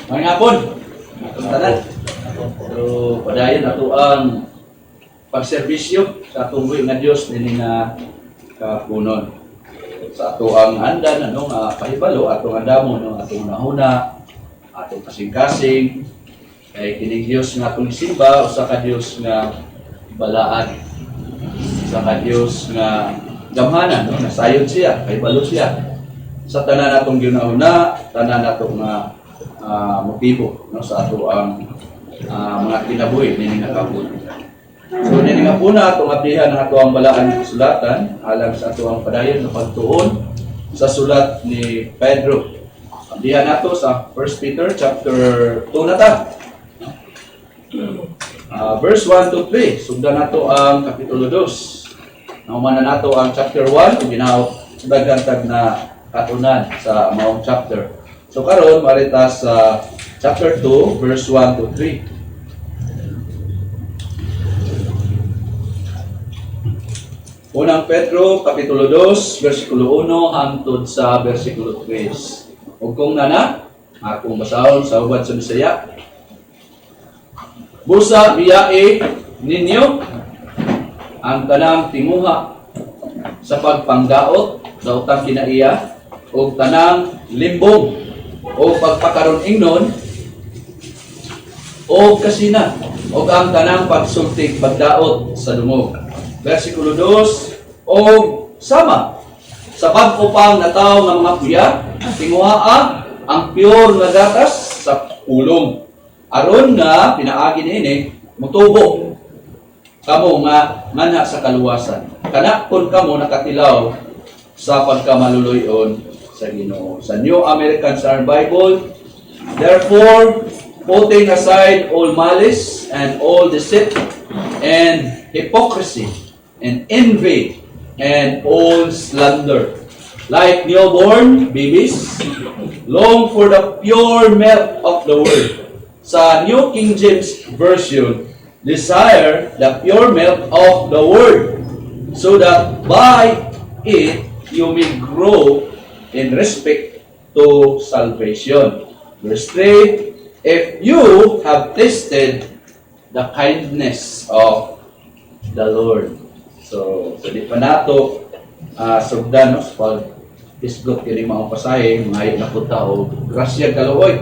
Mga ngapon, tanan. So, padayon ato ang pagserbisyo sa atong buhi nga Dios nini nga kapunon. Sa ato ang andan pahibalo atong andamon atong nahuna, atong kasing-kasing kay kining Dios nga atong simba usa ka Dios nga balaan. Usa ka Dios nga gamhanan nasayon siya, kahibalo siya. Sa tanan natong ginauna, tanan natong motibo sa ato ang mga kinabuhi nini nga kapunon. So nini nga puna atong apihan ang ato ang balaan sulatan alang sa ato ang padayon na pagtuon sa sulat ni Pedro. Diha nato sa 1 Peter chapter 2 na ta. Verse 1 to 3. Sugdan nato ang kapitulo 2. Nauman na nato ang chapter 1 ug ginaw dagantag na katunan sa maong chapter. So karon marita sa chapter 2 verse 1 to 3. Unang Pedro kapitulo 2 bersikulo 1 hangtod sa bersikulo 3. Ug kung nana akong basahon sa ubad sa Bisaya. Busa biyae ninyo ang tanang tinguha sa pagpangdaot sa utang kinaiya o tanang limbong o pagpakaron ingnon o kasina o ang tanang pagsultig pagdaot sa dungog. Versikulo 2 o sama sa pag-upang na tao ng mga kuya tinguhaa ang pure nga gatas sa pulong aron nga pinaagi niini mutubo kamo nga ngana sa kaluwasan kana kun kamo nakatilaw sa pagkamaluluyon sa Ginoo. Sa New American Standard Bible, therefore putting aside all malice and all deceit and hypocrisy and envy and all slander, like newborn babies, long for the pure milk of the word. Sa New King James Version, desire the pure milk of the word, so that by it you may grow in respect to salvation. Verse 3, if you have tasted the kindness of the Lord. So di pa nato sugdan sa pag-isgot kini maong pasahe, ngayon na po tao, grasya kaluoy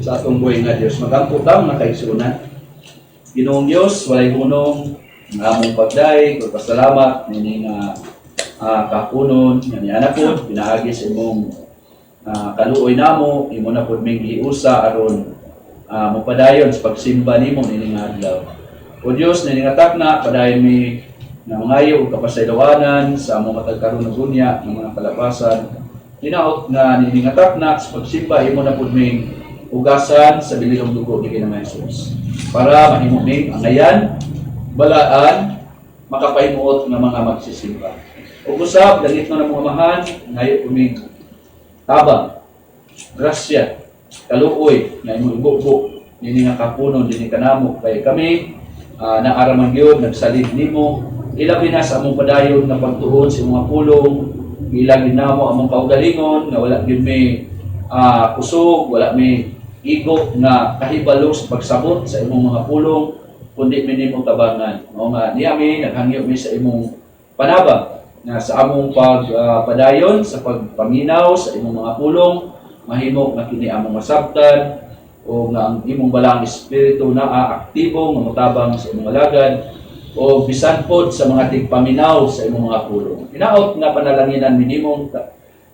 sa atong buhay nga Diyos. Magampo tao na kaigsunan. Ginoong Diyos, walay gunong, ng among pagday, pagpasalamat, nini nga kapunon, nga ni anak po, pinaagi sa imong kaluoy namo, imo na po may giusa aron mupadayon sa pagsimba nimo nini nga adlaw. O Diyos, nini nga takna, padayon mi na mangayo o kapasaylawanan sa among matagkaroon na gunya ng mga kalabasan. Hinaot nga nini nga takna sa pagsimba, imo na po may ugasan sa bilihong dugo ni Kinang Jesus. Para mahimuming ang ayan, balaan, makapahimuot ng mga magsisimba. O usab, dagit na ng mga mahan, ngayon kuming tabang, grasya, kaluoy, na imong ibubo, nini nga kapunon, nini kanamo, kay kami, naaraman yun, nagsalid nimo, ilabi na sa among padayon na pagtuon sa mga pulong, ilagin na mo among kaugalingon, na wala din may kusog, wala may igok na kahibalo sa pagsabot sa imong mga pulong, kundi minimo tabangan. O nga, niyami, naghangyo mi sa imong panabang, na sa among pagpadayon, sa pagpaminaw, sa imong mga pulong, mahimo na kini among masabtan, o nga ang imong balang espiritu na aktibo, mamutabang sa imong alagad, o bisan pod sa mga tigpaminaw sa imong mga pulong. Hinaot nga panalanginan minimong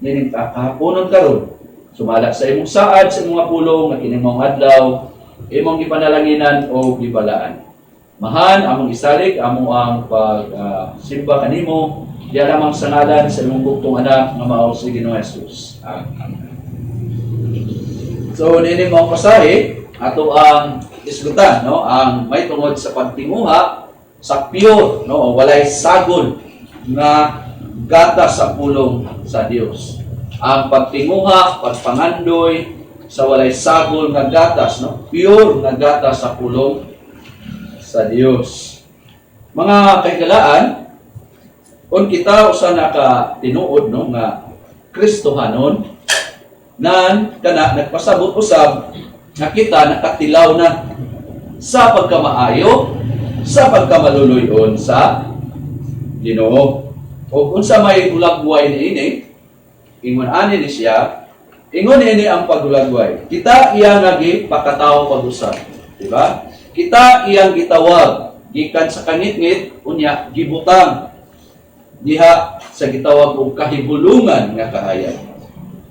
nining kahaponon karon. Sumala sa imong saad sa imong pulong nga kining maong adlaw, imong gipanalanginan o gibalaan. Mahan among isalig amo ang pagsimba kanimo, diya lamang sa ngalan sa imong bugtong anak nga mao si Ginoong Jesus. Amen. So nini maong pasahe ato ang isgutan ang may tungod sa pagtinguha sa pure walay sagol nga gata sa pulong sa Dios. Ang pagtinguha, pagpangandoy sa walay sagol nga gatas, pure nga gatas sa pulong sa Dios. Mga kahigalaan, kung kita usa naka tinuod nga Kristohanon, nan kana nagpasabot usab nga kita nakatilaw na sa pagkamaayo, sa pagkamaluluyon sa Ginoo. O kung sa may hulagway niini, ingon ani ni siya, ingon ini ang pagulagway. Kita iyang nagi pakataw pag-usap, di ba? Kita iyang gitawag gikan sa kangit-ngit unya gibutang diha sa gitawag og kahibulungan nga kahayag.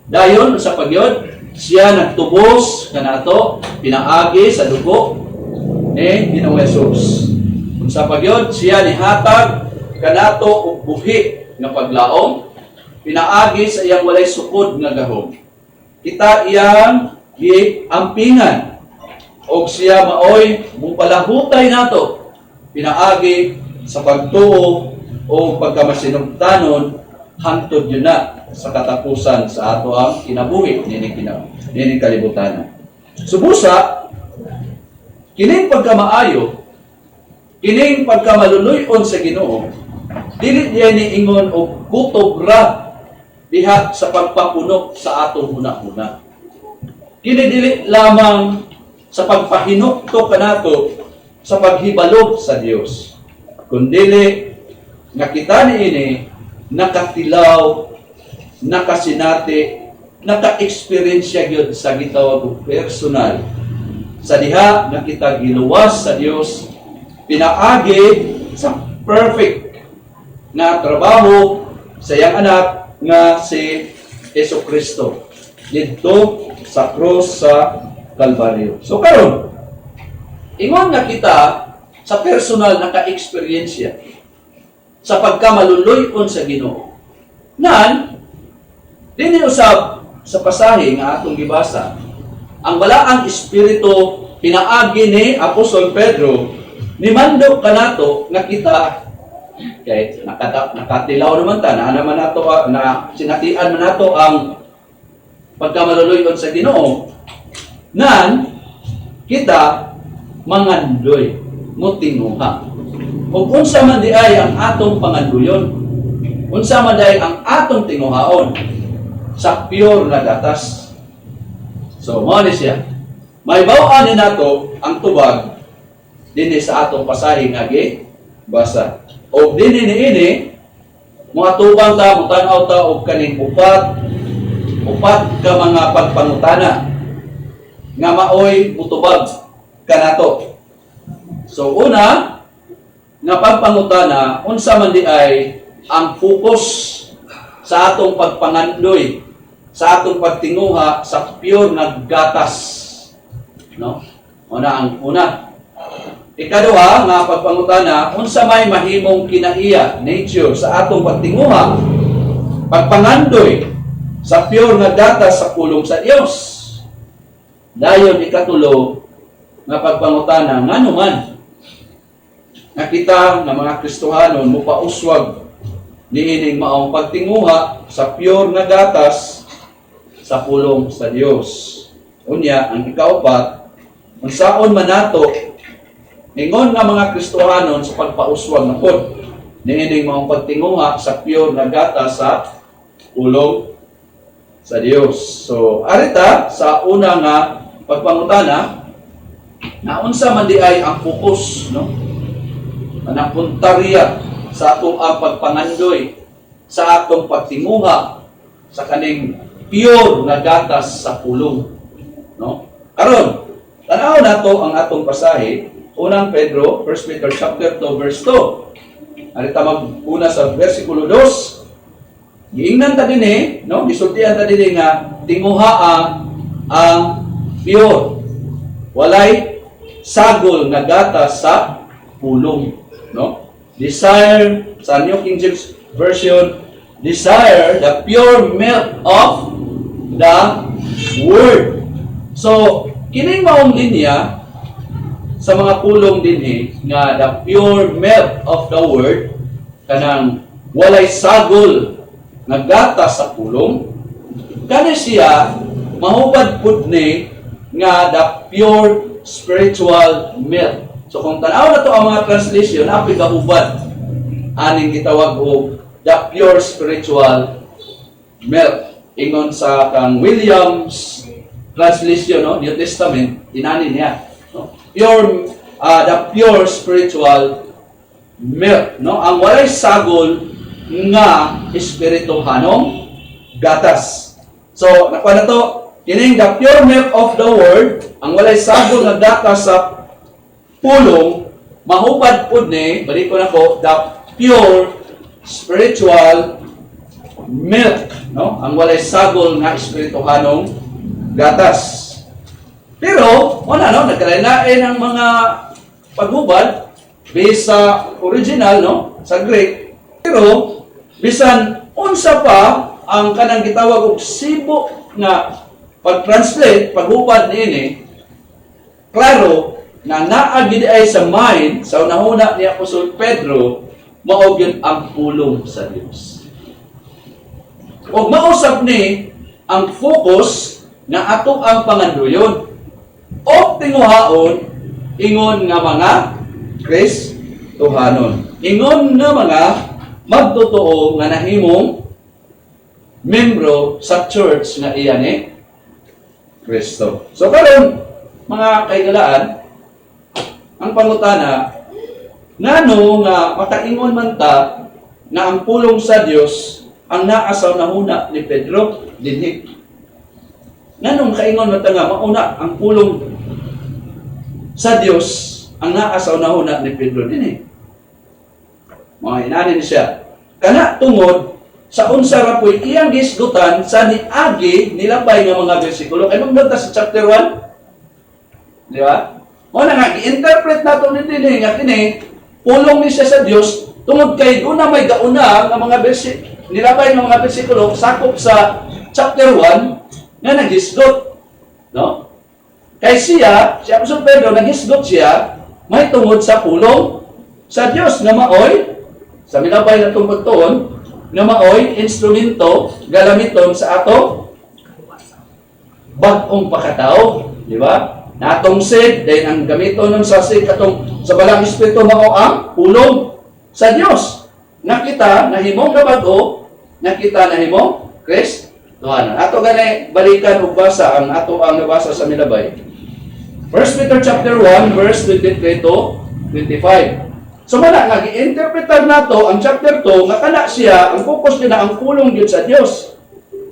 Dayon sa pagyod siya nagtubos kanato pinaagi sa dugo ni Ginoong Hesus. Sa pagyod siya nihatag kanato og buhi nga paglaom pinaagi sa iyang walay sukod nga gahom. Kita iyang giampingan og siya maoy mupalahutay nato pinaagi sa pagtuo o pagkamasinugtanon hangtod yun na sa katapusan sa ato ang kinabuhi nining kalibutan. Subusa kining pagkamaayo, kining pagkamaluluyon sa Ginoo, dili diay niingon og kutob ra diha sa pagpapuno sa atong una-una. Kini dili lamang sa pagpahinukto kanato sa paghibalo sa Dios, kundi nga kita niini nakatilaw, nakasinati, naka-experience gyud sa gitawag og personal sa diha nga kita giluwas sa Dios pinaagi sa perfect nga trabaho sa iyang anak nga si Jesucristo didto sa krus sa Kalbaryo. So karon ingon nga kita sa personal naka-experience sa pagkamaluluyon sa Ginoo. Nan dinhi usab sa pasahe nga atong gibasa, ang balaang espiritu pinaagi ni Apostol Pedro ni mando kanato nga kita kay nakatilaw naman ta na naman nato na sinatian man nato ang pagkamaluluyon sa Ginoo. Nan kita mangandoy motinguha. Ug unsa man di ay ang atong panganduyon, unsa man di ang atong tinguhaon sa pure na gatas. So mao ni siya. May baw-an ni nato ang tubag dinhi sa atong pasahe nga basa. O dinhi niini mga tubang ta mutan-aw ta og kaning upat ka mga pagpangutana nga maoy mutubag kanato. So una nga pagpangutana unsa man di ay ang focus sa atong pagpangandoy, sa atong pagtinguha sa pure nga gatas, no? Ang una. Ikaduha nga pagpangutana unsa may mahimong kinaiya nature sa atong pagtinguha, pagpangandoy sa pure nga gatas sa pulong sa Dios. Dayon ikatulo nga pagpangutana ngano man nga kita nga mga Kristohanon mupauswag niining maong pagtinguha sa pure nga gatas sa pulong sa Dios. Unya ang ikaupat, unsaon man nato ningon nga mga Kristohanon sa pagpauswag na pod niining maong pagtinguha sa pure nga gatas sa pulong sa Dios. So arita sa una nga pagpangutana na unsa man di ay ang focus, no? Ang puntarya sa atong pagpangandoy, sa atong pagtinguha sa kaning pure nga gatas sa pulong, no? Karon tanaw nato ang atong pasahe, unang Pedro, 1 Peter chapter 2 verse 2. Arita mag-una sa bersikulo 2. Giingnan ta dinhi, no? Gisultian ta dinhi nga tinguha ang pure, walay sagol nga gatas sa pulong, no? Desire sa New King James Version, desire the pure milk of the word. So kining maong linya sa mga pulong dinhi nga the pure milk of the word kanang walay sagol nga gatas sa pulong, kani siya mahubad pud ni nga the pure spiritual milk. So kung tanaw na to ang mga translation, apil kahubad aning gitawag og the pure spiritual milk. Ingon sa kang Williams translation, no? New Testament, inani niya. No? The pure spiritual milk, no? Ang walay sagol nga espirituhanong gatas. So, nakuha na to, kining the pure milk of the word, ang walay sagol nga gatas sa pulong, mahupad pud ni, balik ko na ko, the pure spiritual milk, no? Ang walay sagol nga espirituhanong gatas. Pero, wala, no? Nagkalain ang mga paghubad based sa original, no? Sa Greek. Pero, bisan unsa pa ang kanang gitawag og sibo nga pag-translate, paghubad niini, klaro na naa gid ay sa mind sa unahuna ni Apostol Pedro mao gyud ang pulong sa Dios. Ug mausap ni ang focus nga ato ang panganduyon o tinguhaon ingon nga mga Kristohanon. Ingon nga mga magtotoo nga nahimong membro sa church nga iya ni Kristo. So karon mga kaigalaan, ang pangutana ngano nga makaingon man ta na ang pulong sa Dios ang naa sa nahuna ni Pedro dinhi. Ngano makaingon man ta nga mauna ang pulong sa Dios ang naa sa nahuna ni Pedro dinhi. Mga inanin siya. Kana tungod sa unsa ra po'y iyang gisgutan sa niagi nilabay nga mga bersikulo. Kaya magbanta sa chapter 1. Di ba? O na nga, i-interpret nato ni Dini nga kini, pulong ni siya sa Dios tungod kay una may gauna nga mga nilabay nga mga bersikulo sakop sa chapter 1 nga nagisgot. No? Kay siya, si Apostol Pedro, nagisgot siya, may tungod sa pulong sa Dios nga maoy sa milabay na tungkol nga maoy instrumento galamiton sa ato bag-ong pakatao, di ba? Natong seed dahil ang gamiton ng sa seed katong sa balang espiritu mao ang pulong sa Dios. Nakita nahimong bag-o, nakita nahimong Kristohanon. Ato gani balikan ug basa ang ato ang nabasa sa milabay. 1 Peter chapter 1 verse 23 to 25. So mana nga gi-interpretar nato ang chapter 2 nga kana siya ang focus niya ang pulong gyud sa Dios.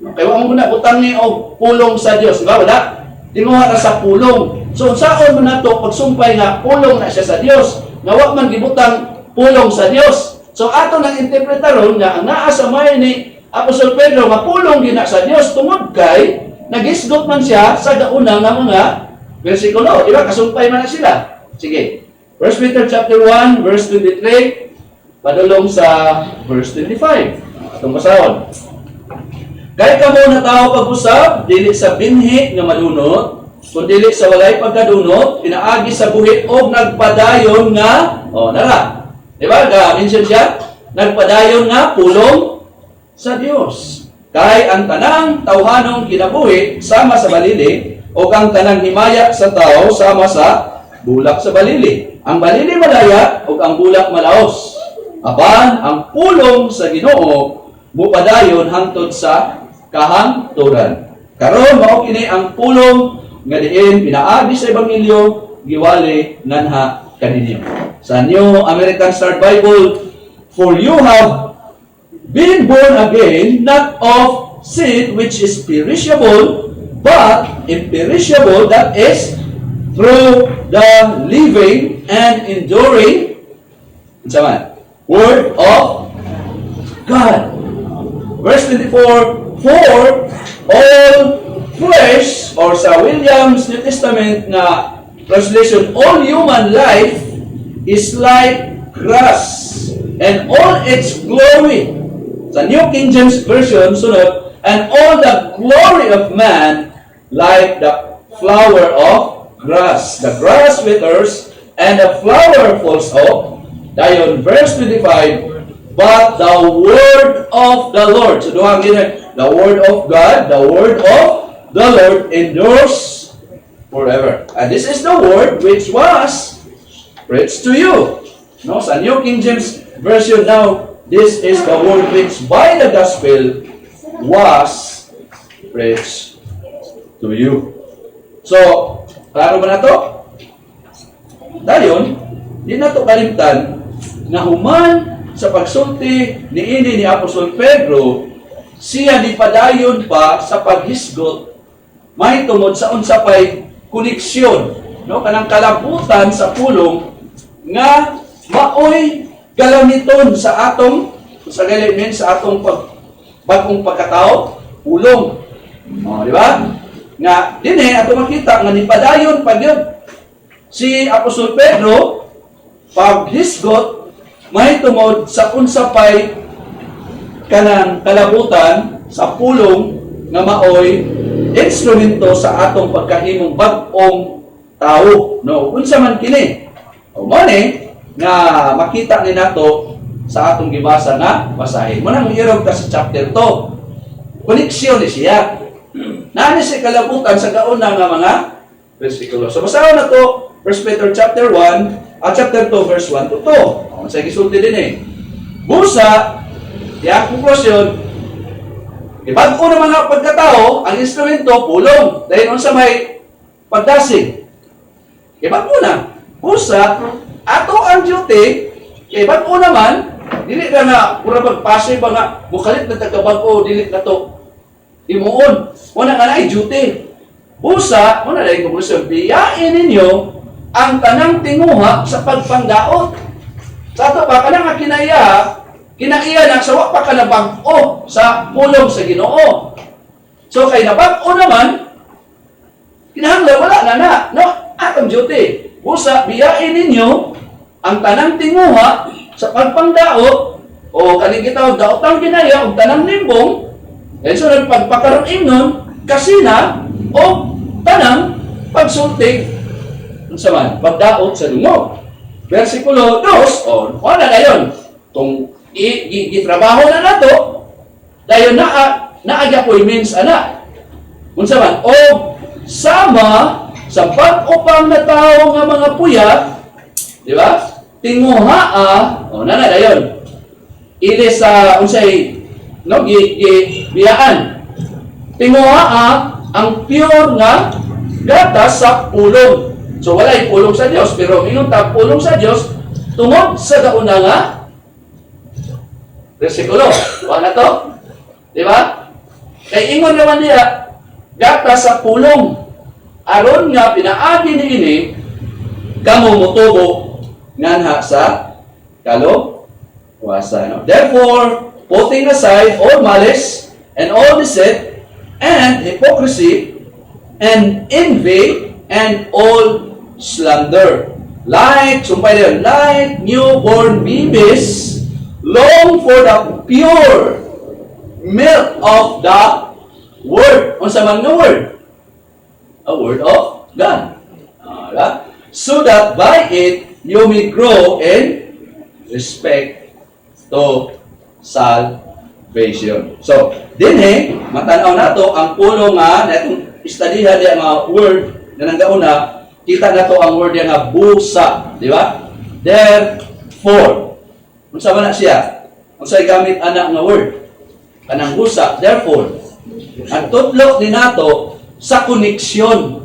Kaya wa mo na butang ni og pulong sa Dios, ba wala? Tinguha na sa pulong. So unsaon man nato pagsumpay nga pulong na siya sa Dios, nga wa man gibutang pulong sa Dios. So ato nang interpretaron nga ang naa sa may ni Apostol Pedro nga pulong gyud na sa Dios tungod kay nagisgot man siya sa gauna nga mga bersikulo, di ba? Kasumpay man na sila. Sige. 1 Peter chapter 1 verse 23 padulong sa verse 25. Atong basahon. Kay kamo na tao pag-usab dili sa binhi nga malunot, kundi dili sa walay pagkadunot, pinaagi sa buhit og nagpadayon nga nara. Di ba? Ga-mention siya, nagpadayon nga pulong sa Dios. Kay ang tanang tawhanong kinabuhi sama sa balili o ang tanang himaya sa tao sama sa bulak sa balili. Ang balili malaya o ang bulak malaos. Apan ang pulong sa Ginoo mupadayon hangtod sa kahangturan. Karon mao kini ang pulong nga diin pinaagi sa ebanghelyo giwali nganha kaninyo. Sa New American Standard Bible, for you have been born again not of seed which is perishable but imperishable, that is through the living and enduring Word of God. Verse 24, for all flesh, or sa Williams New Testament na translation, all human life is like grass, and all its glory. Sa New King James Version, sunod, and all the glory of man like the flower of grass. The grass withers, and the flower falls off. Dayon, verse 25, but the word of the Lord. So, duhang gina, the word of God, the word of the Lord endures forever. And this is the word which was preached to you. No, sa New King James Version now, this is the word which by the gospel was preached to you. So, klaro ba na to? Dayon, di na to kalimtan na human sa pagsulti ni Apostol Pedro, siya di padayon pa sa paghisgot may tungod sa unsapay koneksyon, no, kanang kalabutan sa pulong nga maoy galamiton sa atong sa galimin sa atong bagong pagkatao pulong. O, di ba? Nga dinhi ato makita nga nipadayon pa gyud si Apostol Pedro paghisgot may tungod sa unsapay kanang kalabutan sa pulong nga maoy instrumento sa atong pagkahimong bag-ong tao, no, unsa man kini. O mo ni nga makita ni nato sa atong gibasa nga basahin. Mo nang irog ta sa chapter 2. Koneksyon ni siya. Nani si kalabutan sa kauna nga mga bersikulo. So basahon na to 1 Peter chapter 1 at chapter 2 verse 1 to 2. O sa gisulti din busa ya konklusyon ibag-o na mga pagkatao ang instrumento pulong dahil unsa may pagdasig. Ibag-o na busa ato ang duty ibag-o naman dili na pura magpasay ba nga bukalit na tagabag-o dili na to imuon una ka na ay duty busa una dahil konklusyon biyain ninyo ang tanang tinguha sa pagpangdaot sa ato pa kanang kinaiya na sawa pa ka na bag-o sa pulong sa Ginoo. So kay na bag-o naman kinahanglan wala na no atong duty busa biyain ninyo ang tanang tinguha sa pagpangdaot o kaning gitawag daotang kinaya og tanang nimbong and so pagpakaron imnon kasina o tanang pagsulti unsa man pagdaot sa dungog. Versikulo 2 o wala dayon tong gitrabaho na nato dayon naagya means ana unsa man o sama sa pag-upang na tao nga mga puyat, di ba? Tinguhaa o nana dayon ili sa unsay no biyaan tinguhaa ang pure nga gatas sa pulong. So walay pulong sa Dios pero ingon ta pulong sa Dios tungod sa kauna nga bersikulo. Wala to? Di ba? Kay ingon naman niya gatas sa pulong aron nga pinaagi niini kamo motubo nganha sa kaluwasan. No? Therefore, putting aside all malice and all deceit and hypocrisy and envy and all slander. Like newborn babies, long for the pure milk of the word. Unsa man nga word? A word of God. So that by it you may grow in respect to salvation. So, dinhi matanaw nato ang pulong nga natong istadihan diya nga word na nanggauna, kita nato ang word nga busa, di ba? Therefore, unsa man na siya? Unsay gamit ana nga word? Kanang busa. Therefore, ang tudlo ni nato sa koneksyon.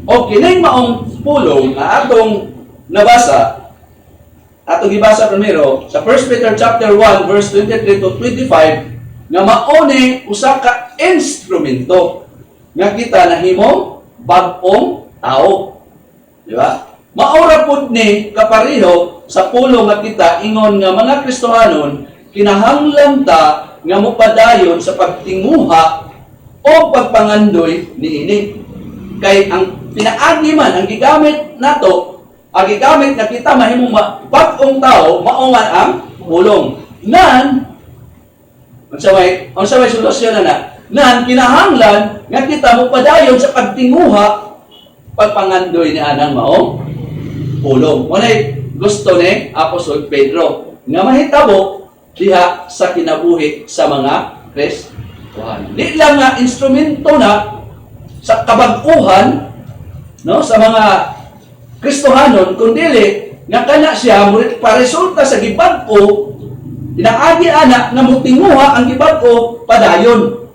O kining maong pulong nga atong nabasa, atong gibasa primero sa 1 Peter chapter 1 verse 23 to 25 nga mauni usa ka instrumento nga kita nahimong bag-ong tao. Di ba? Maura pud ni kapareho sa pulong nga kita ingon nga mga Kristohanon kinahanglan ta nga mopadayon sa pagtinguha o pagpangandoy niini. Kay ang pinaagi man ang gigamit nato, ang gigamit na kita mahimong bag-ong tao maungan ang pulong. Nan unsa may solusyon na nan kinahanglan nga kita mopadayon sa pagtinguha pagpangandoy ni anang maong pulong. Munay gusto ni Apostol Pedro nga mahitabo diha sa kinabuhi sa mga Kristohanon. Di lang nga instrumento na sa kabag-uhan no sa mga Kristohanon kundi nga kana siya paresulta sa gibag-o pinaagi ana nga motinguha ang gibag-o padayon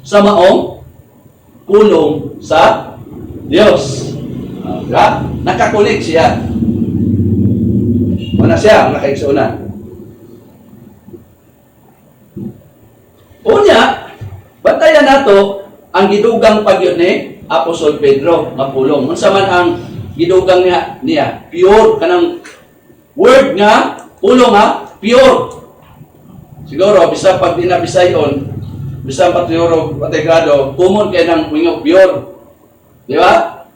sa maong pulong sa Dios. Diba? Nakakulik siya. Una siya, nakaigsunan. Unya, bantayan nato ang gidugang pagyon ni Apostol Pedro nga pulong. Unsa man ang gidugang niya, pure kanang word nga pulong nga pure. Siguro bisa pag dinabisayon, bisa patrioro pategrado, common kay nang mingog pure. Di ba?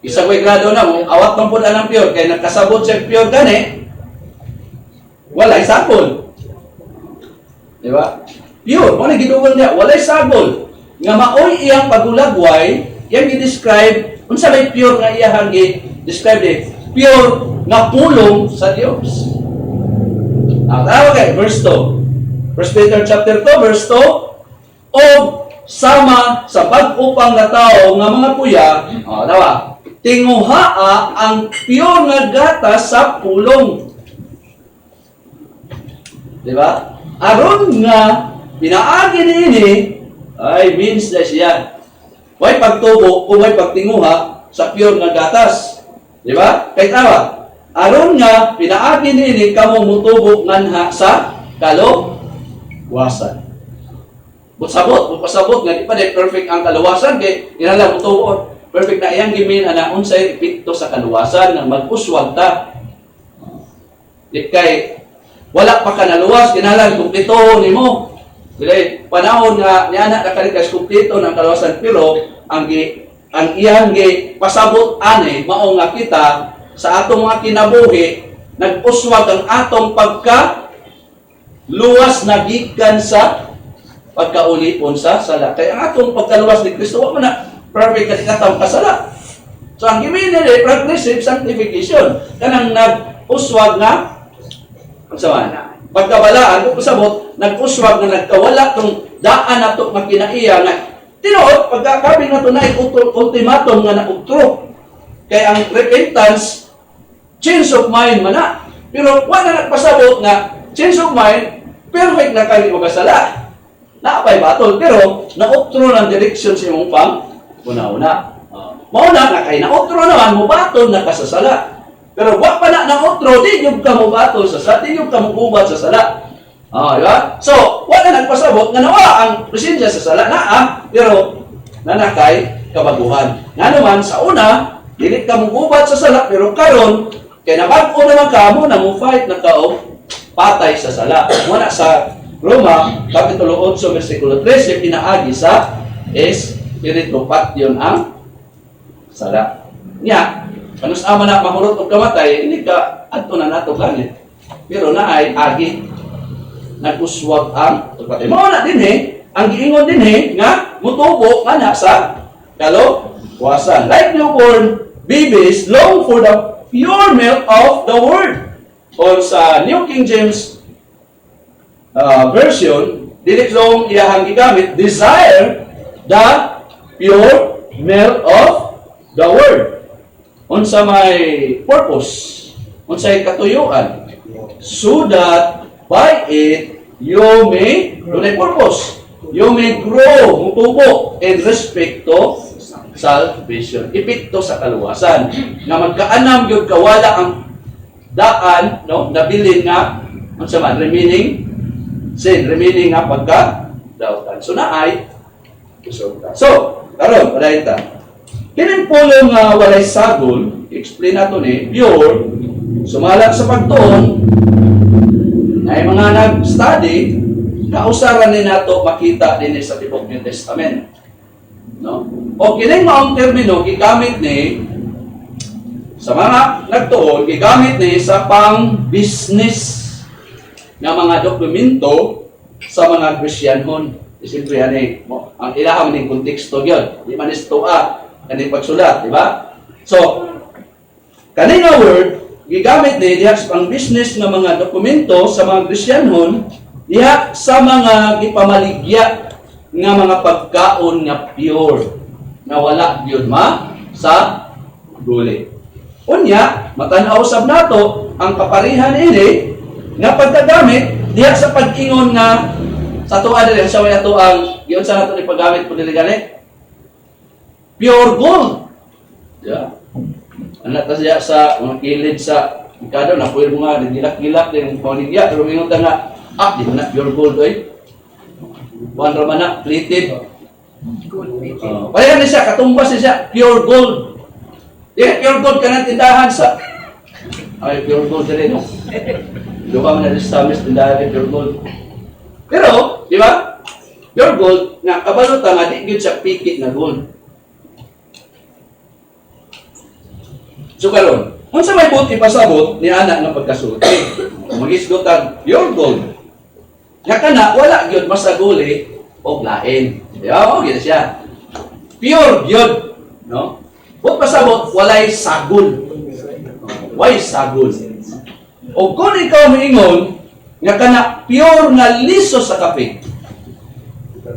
Isa ko'y grado na mo, awat man pud anang pure kay nagkasabot siya pure gani. Walay sakol. Di ba? Pure, mo na gidugang niya, walay sagol. Nga maoy iyang pagulagway, iyang gi-describe, unsa may pure nga iyang gi-describe it, pure nga pulong sa Dios. Tawag kay verse 2. 1 Peter chapter 2, verse 2, o sama sa pag-upang na tao nga mga puya, dawa, tinguhaa ang pure nga gatas sa pulong. Di ba? Aron nga pinaagi niini ay means na siya. Way pagtubo o way pagtinguha sa pure nga gatas. Di ba? Kay tawa, aron nga pinaagi niini kamo mutubo nganha sa kaluwasan. Pasabot nga di pa di perfect ang kaluwasan kay inala mutubo. Perfect na iyang gimin ana unsay epekto sa kaluwasan nga mag-uswag ta. Di kay wala pa ka naluwas, kinalang kumpleto nimo. Dili panahon nga ni anak nakalikas kumpleto ng kaluwasan pero ang iyang pasabot ani mao nga kita sa atong mga kinabuhi nag-uswag ang atong pagka luwas na gikan sa pagkaulipon sa sala. Kaya ang atong pagkaluwas ni Kristo wa man na perfect katong kasala. So ang gimin ni progressive sanctification kanang nag-uswag na unsa pagkabalaan, kung pasabot, nag-uswag na nagkawala itong daan na ito makinaiya na tinuot, pagkakabing na ito na ultimatum nga na-utro. Kaya ang repentance, change of mind man na. Pero wala nagpasabot nga, change of mind, perfect na kayo magasala. Naapay batol, pero na-utro ng direksyon sa imong pang una-una. Mauna na kayo na-utro naman, mubatol na kasasala. Pero wag pa na otro, di yung kamo bato sa sala, di yung kamo gubat sa sala. Diba? So, wala nagpasabot nga nawa ang presensya sa sala na pero nanakay kabaguhan. Nga naman, sa una, dili kamo gubat sa sala, pero karon kay nabag-o naman kamo na mo fight na kao patay sa sala. Muna sa Roma, Kapitulo 8, versikulo 13, pinaagi sa Espiritu Patyon ang sala. Nya, kanus ama na mahurot og kamatay, hindi ka adto na nato langit. Pero naay agi nag-uswag ang pagpatay. Mao na dinhi ang giingon dinhi nga mutubo nga na sa kaluwasan. Like newborn babies long for the pure milk of the word. O sa New King James version, dili long iyahang gigamit, desire the pure milk of the word. Unsa may purpose, unsay katuyuan, so that by it you may, dunay purpose, you may grow, mutubo in respect to salvation, epekto sa kaluwasan, nga magkaanam yun kawala ang daan, no, nabilin nga, unsa man, remaining sin, remaining nga pagka-dautan. So naay, so, karon padayon ta. Kining pulong nga walay sagol, explain nato ni pure, sumalat sa pagtuon, na mga nag-study, kausaran ni nato makita din sa Tibok New Testament. No? O kining maong termino, gigamit ni sa mga nagtuon, gigamit ni sa pang-business ng mga dokumento sa mga Kristiyanhon. Siyempre, ang ilaham ng konteksto yun. Di man ito kaning pagsulat, di ba? So, kaning nga word, gigamit ni diha sa pang-business ng mga dokumento sa mga Kristiyanhon, diha sa mga gipamaligya nga mga pagkaon nga pure, na wala gyud sa guli. Unya, matanaw sab nato ang kaparihan ini nga pagkagamit diha sa pag-ingon nga sa tuwa dili sa way ato ang giun sa nato ni paggamit pud dili gani pure gold. Yeah. Anak ta siya sa mga kilid sa ikado na pwede mo nga nagilak-gilak din paligya pero mingon ta nga di mo na pure gold oy. Buwan ra man na plated. Kaya na siya katumbas siya pure gold. Pure gold kanang tindahan sa ay pure gold din no. Duha man na sa tindahan pure gold. Pero, di ba? Pure gold nga kabalo ta nga di gyud siya pikit na gold. So karon, unsa may buti pasabot ni anak nga pagkasulti? Magisgotan pure gold. Nga kana wala gyud masaguli og lain. Yo, gyud siya. Pure gyud, no? But pasabot walay sagol. Why sagol? O kung ikaw moingon nga kana pure nga liso sa kape.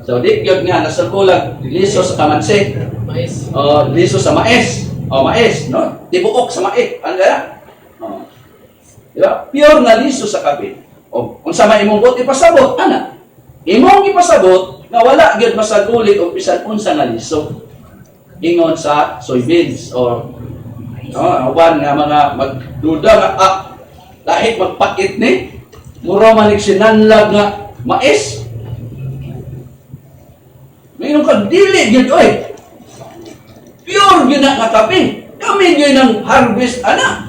So di gyud nga nasagulag liso sa kamansi. Mais. Liso sa mais. Mais, no? Tibuok sa mais. Ano kaya? Diba? Pure na liso sa kape. O, kung sa may imong buti pasabot, ana? Imong ipasabot na wala gyud masaguli o bisan unsa nga liso. Ingon sa soybeans or awan nga mga magduda nga dahil magpakit ni mura man sinanlag nga mais. Mayroon ka dili gyud oy. Pure yun na kape. Kami yun ang harvest, ana.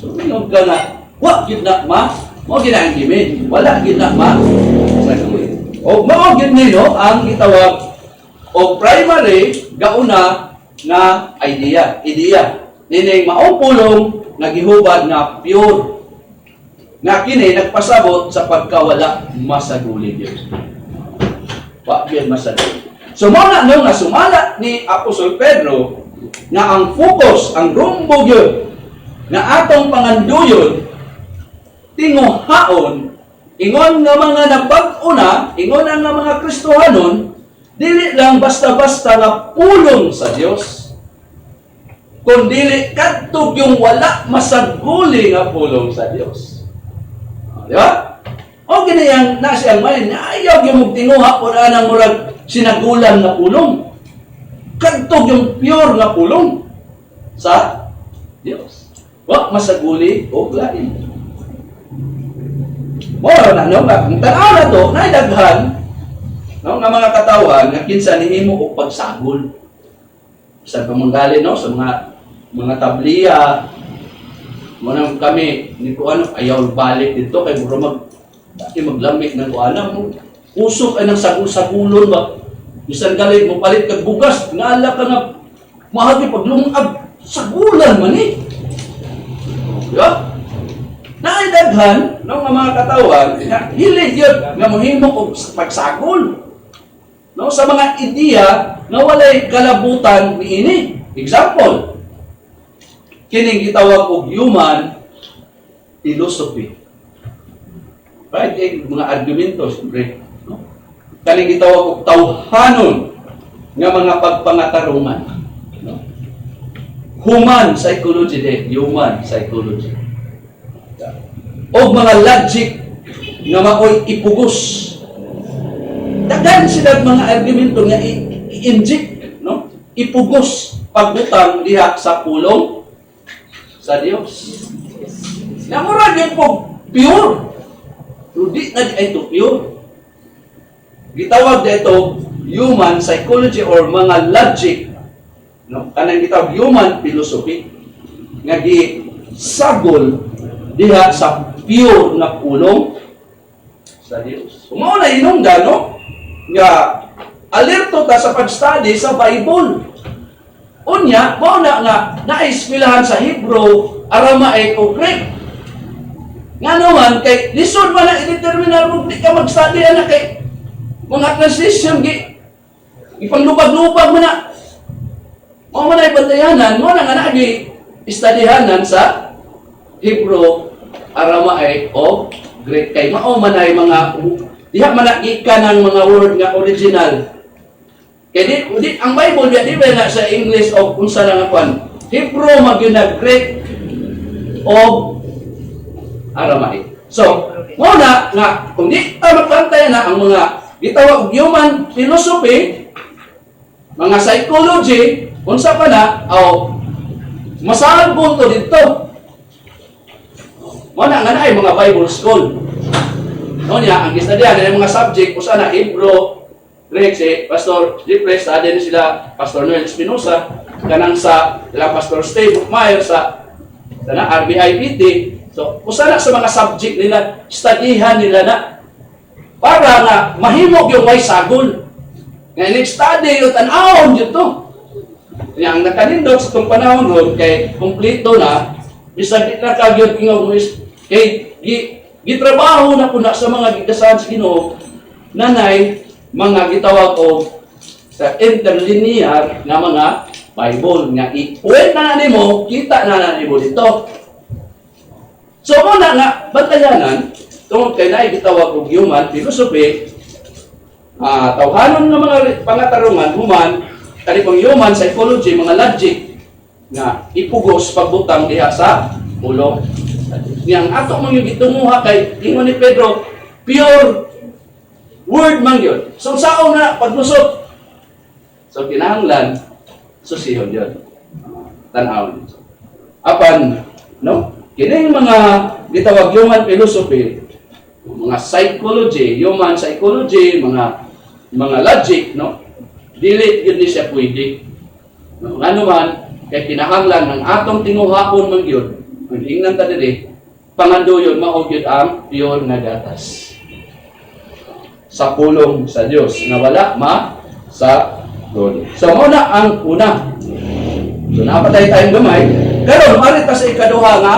So, mingon ka na, wag yun na mo ginang gimin. Wala yun na o mao yun no, ang itawag o primary gauna na idea. Nining maong pulong nagihubad nga pure. Nga kini nagpasabot sa pagkawala masaguli yun. Wag yun masaguli. So mao na nga sumala ni Apostol Pedro nga ang focus, ang rumbo yun nga atong panganduyon tinguhaon ingon nga mga nabag-una, ingon nga mga Kristohanon dili lang basta-basta nga pulong sa Dios kundi kadtog yung wala masaguli nga pulong sa Dios. Di ba? O ginayang nasiyang manin, ayaw yung magtinguha po na ng murag sinagulan na pulong. Kadtog yung pure na pulong sa Dios. Wa masaguli o lain. Moro na no, ang tanaw na to, naidaghan no nga mga katawan nga kinsa nihimo og pagsagol. Sa pamanggali no sa mga tabliya mo nang kami ni kuano ayaw balik dito kay mura maglamig ng kuana mo. Usok ay ng sagul-sagulon ba? Bisan galit mo palit kag bugas, naala ka nga mahagi paglungag sagulan man eh. Diba? Naidaghan ng mga katawan, hilig yun nga mohimo og pagsagol. No, sa mga ideya na walay kalabutan niini. Example, kining gitawag og human philosophy. Right? Mga argumento, siyempre. No? Kaling gitawag og tawhanon nga mga pagpangatarungan. No? Human psychology din, human psychology. O mga logic nga maoy ipugos. Daghan sila mga argumento nga i-inject, no? Ipugos pagbutang diha sa pulong sa Dios. Namura gyud po pure. Di na ito pure. Gitawag dito human psychology or mga logic, no? Kanang gitawag human philosophy nga gisagol diha sa pure na pulong sa Dios. Mao na inungdan no nga alerto ta sa pag-study sa Bible. Unya, mao na nga naispilahan sa Hebrew, Aramaic o Greek. Nga naman, kay lisod man na i-determinar mo, di ka mag-study na kay mga translation, ipanglubag-lubag mo na. Mo man ay bandayanan, mo na nga nagi-studyhanan sa Hebrew, Aramaic o Greek. Kay mao man ay mga, diha man ika ng mga word nga original. Kaya ang Bible, di ba na sa English o kung saan nga kwan, Hebrew magyun na Greek o Aramaic. So, muna nga, kung di magpantay na ang mga gitawag human philosophy, mga psychology, unsa pa na, masahal po ito dito. Muna nga na ay mga Bible school. No niya, ang gisnadyan, ang mga subject, kung saan na, Hebrew, Greek, si Pastor Jeffrey, sa din sila, Pastor Noel Espinosa, kanang sa Pastor Steve Meyer, sa RBIPT. So, kung saan na sa mga subject nila, studyhan nila na, para nga mahimog yung way sagol. Ngayon, nag-study yung tanawon dito. Yang nakanindot sa itong panahon nun, kay kumplito na, bisag di na kagyan ingaw mo is, kay gitrabaho na po na sa mga gigasahan sa Ginoo, nanay, mga gitawag o sa interlinear nga mga Bible nga i-uwet na nimo, kita na nimo dito. So muna nga, bantayanan, tungkol kay na gitawag og human philosophy, tawhanon nga mga pangatarungan, human, kanipang human psychology, mga logic, nga ipugos pagbutang diha sa ulo. Yang ato mong yung gitunguha kay ingon ni Pedro, pure word man yun. So sao na paglusot. So kinahanglan susihon yun. Tan-aw. Apan, no? Kining mga gitawag human philosophy, mga psychology, human psychology, mga logic, no? Dili yun ni siya pwede. No? Ano man, kay kinahanglan ng atong tinguhapon man yun, ang ingnan ta dili, panganduyon mao gyud ang pure nga gatas sa pulong sa Dios na wala sa doon. So muna ang una. So napatay tayong gamay, pero marit sa ikaduha nga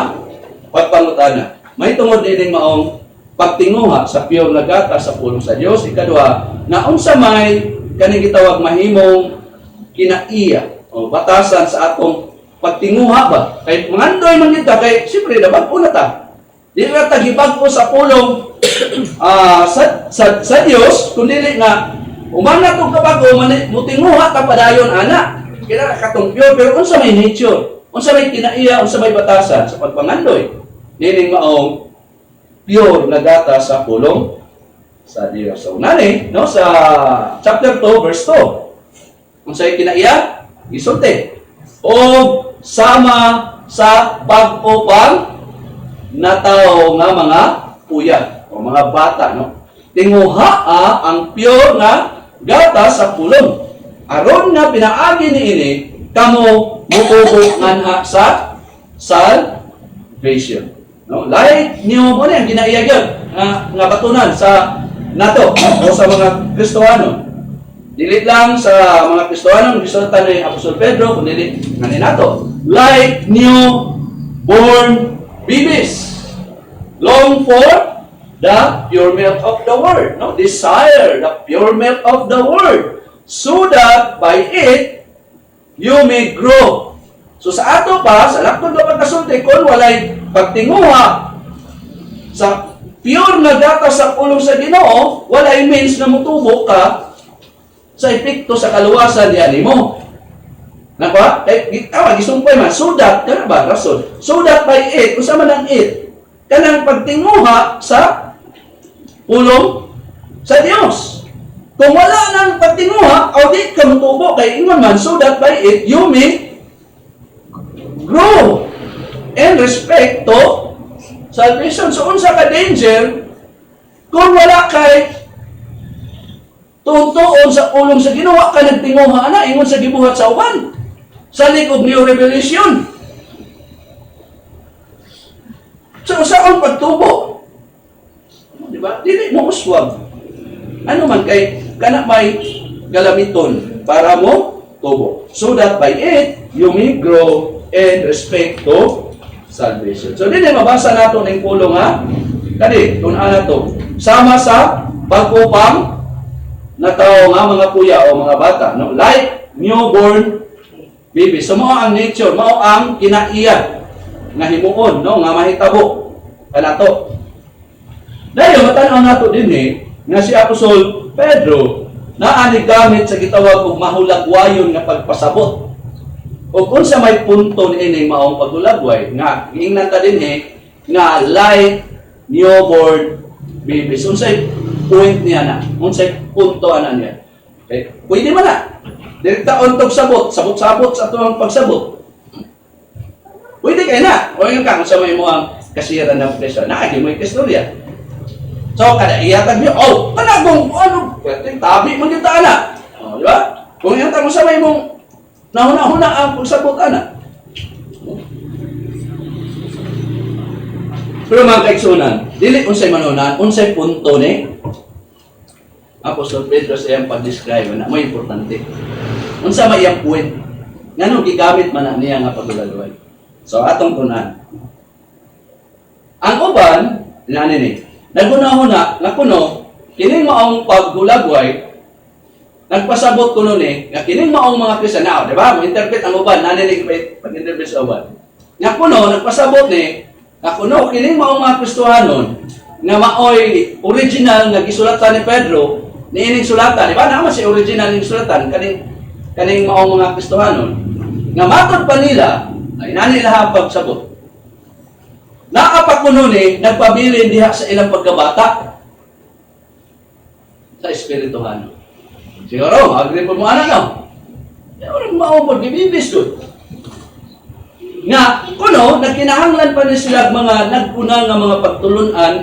pagpangutana. May tungod din maong pagtinguha sa pure nga gatas sa pulong sa Dios. Ikaduha, na unsa may kaning gitawag mahimong kinaiya o batasan sa atong pagtinguha ba? Kay mangandoy man kita, kay siyempre dapat una ta. Di na tagibag ko sa pulong sa Dios, kundi nga umana tong kabago, mutinguha ta padayon ana. Kaya katong pure, pero unsa may nature, unsa may kinaiya, unsa may batasan sa pagpangandoy. Nining maong pure na gata sa pulong sa Dios. So nani, no, sa chapter 2 verse 2. Unsay kinaiya? Isulti. O sama sa pag-upang na tao nga mga puya o mga bata, no? Tinguhaa ang pure nga gata sa pulong. Aron nga pinaagi niini kamo mutubo nganha sa salvation. No? Like niyo mo na ginaiya gyud nga batunan sa nato o sa mga Kristohano. Dili lang sa mga Kristohano gisultan ni Apostol Pedro kundi ngani nato. Like new born babies, long for the pure milk of the word, no? Desire the pure milk of the word, so that by it you may grow. So sa ato pa, sa laktod na pagkasulti, kung walay pagtinguha sa pure na gata sa pulong sa Ginoo, walay means na mutubo ka sa epekto sa kaluwasan di animo. Nako, gisumpay man, so that, kana ba, rason? So that by it, kung sa man ang it, kanang pagtinguha sa pulong sa Dios. Kung wala nang pagtinguha, o di ka mutubo kay ingon man, so that by it, you may grow in respect to salvation. So, unsa ka danger, kung wala kay tutuon sa pulong sa Ginoo, ka nagtinguha na, ingon sa gibuhat sa uban. Sa likod niyo revelation. So, saan pagtubo? Di ba? Dili mo uswag. Ano man kay kana may galamiton para mo tubo. So that by it, you may grow in respect to salvation. So, dili mabasa nato ng pulong ha? Kani, tunan nato. Sama sa pagupang na tao nga mga kuya o mga bata. No? Like newborn baby. So, mao ang nature, mao ang kinaiya nga himuon, no? Nga mahitabo kanato. Dahil matanaw nato din nga si Apostol Pedro naani gamit sa gitawag og mahulagwayon nga pagpasabot. O kung sa may punto niining maong paghulagway nga giingnan ta din nga like newborn baby. So, unsay point niya na? Unsay punto ana niya? Okay? Pwede man na. direkta untog sabot, sabot-sabot sa tuwang pagsabot. Pwede kayo na. O yung kang sa may mo ang kasiran ng presyo. Naagi mo yung istorya. So, kada iyatag niyo, oh, kanagong, ano, tabi mo yung taana. O, di ba? Kung iyatag mo sa may mong nahuna-huna ang pagsabot, ana. Pero mga kaigsunan, dili unsay manunan, unsay punto ni Apostol Pedro sa iyang pag-describe na may importante. Unsa may iyang point? Ngano gigamit man na niya nga pagulagway. So atong tunan. Ang uban, inani ni, naguna-huna nga kuno kining maong paggulagway nagpasabot kuno ni nga kining maong mga Kristiyano, di ba? Mo interpret ang uban, nani ni pag-interpret sa uban. Nga kuno nagpasabot ni nga kuno kining maong mga Kristohanon nga maoy original nga gisulatan ni Pedro niining sulatan, di ba? Naman si original ning sulatan kaning maong mga Kristohanon nga matod pa nila ay nani laha pagsabot. Nakapakuno ni nagpabilin diha sa ilang pagkabata sa espirituhan. Siguro, agree po mo anak no? Siguro maupod, gibibis doon. Nga, kuno, nagkinahanglan pa ni sila mga naguna nga mga pagtulunan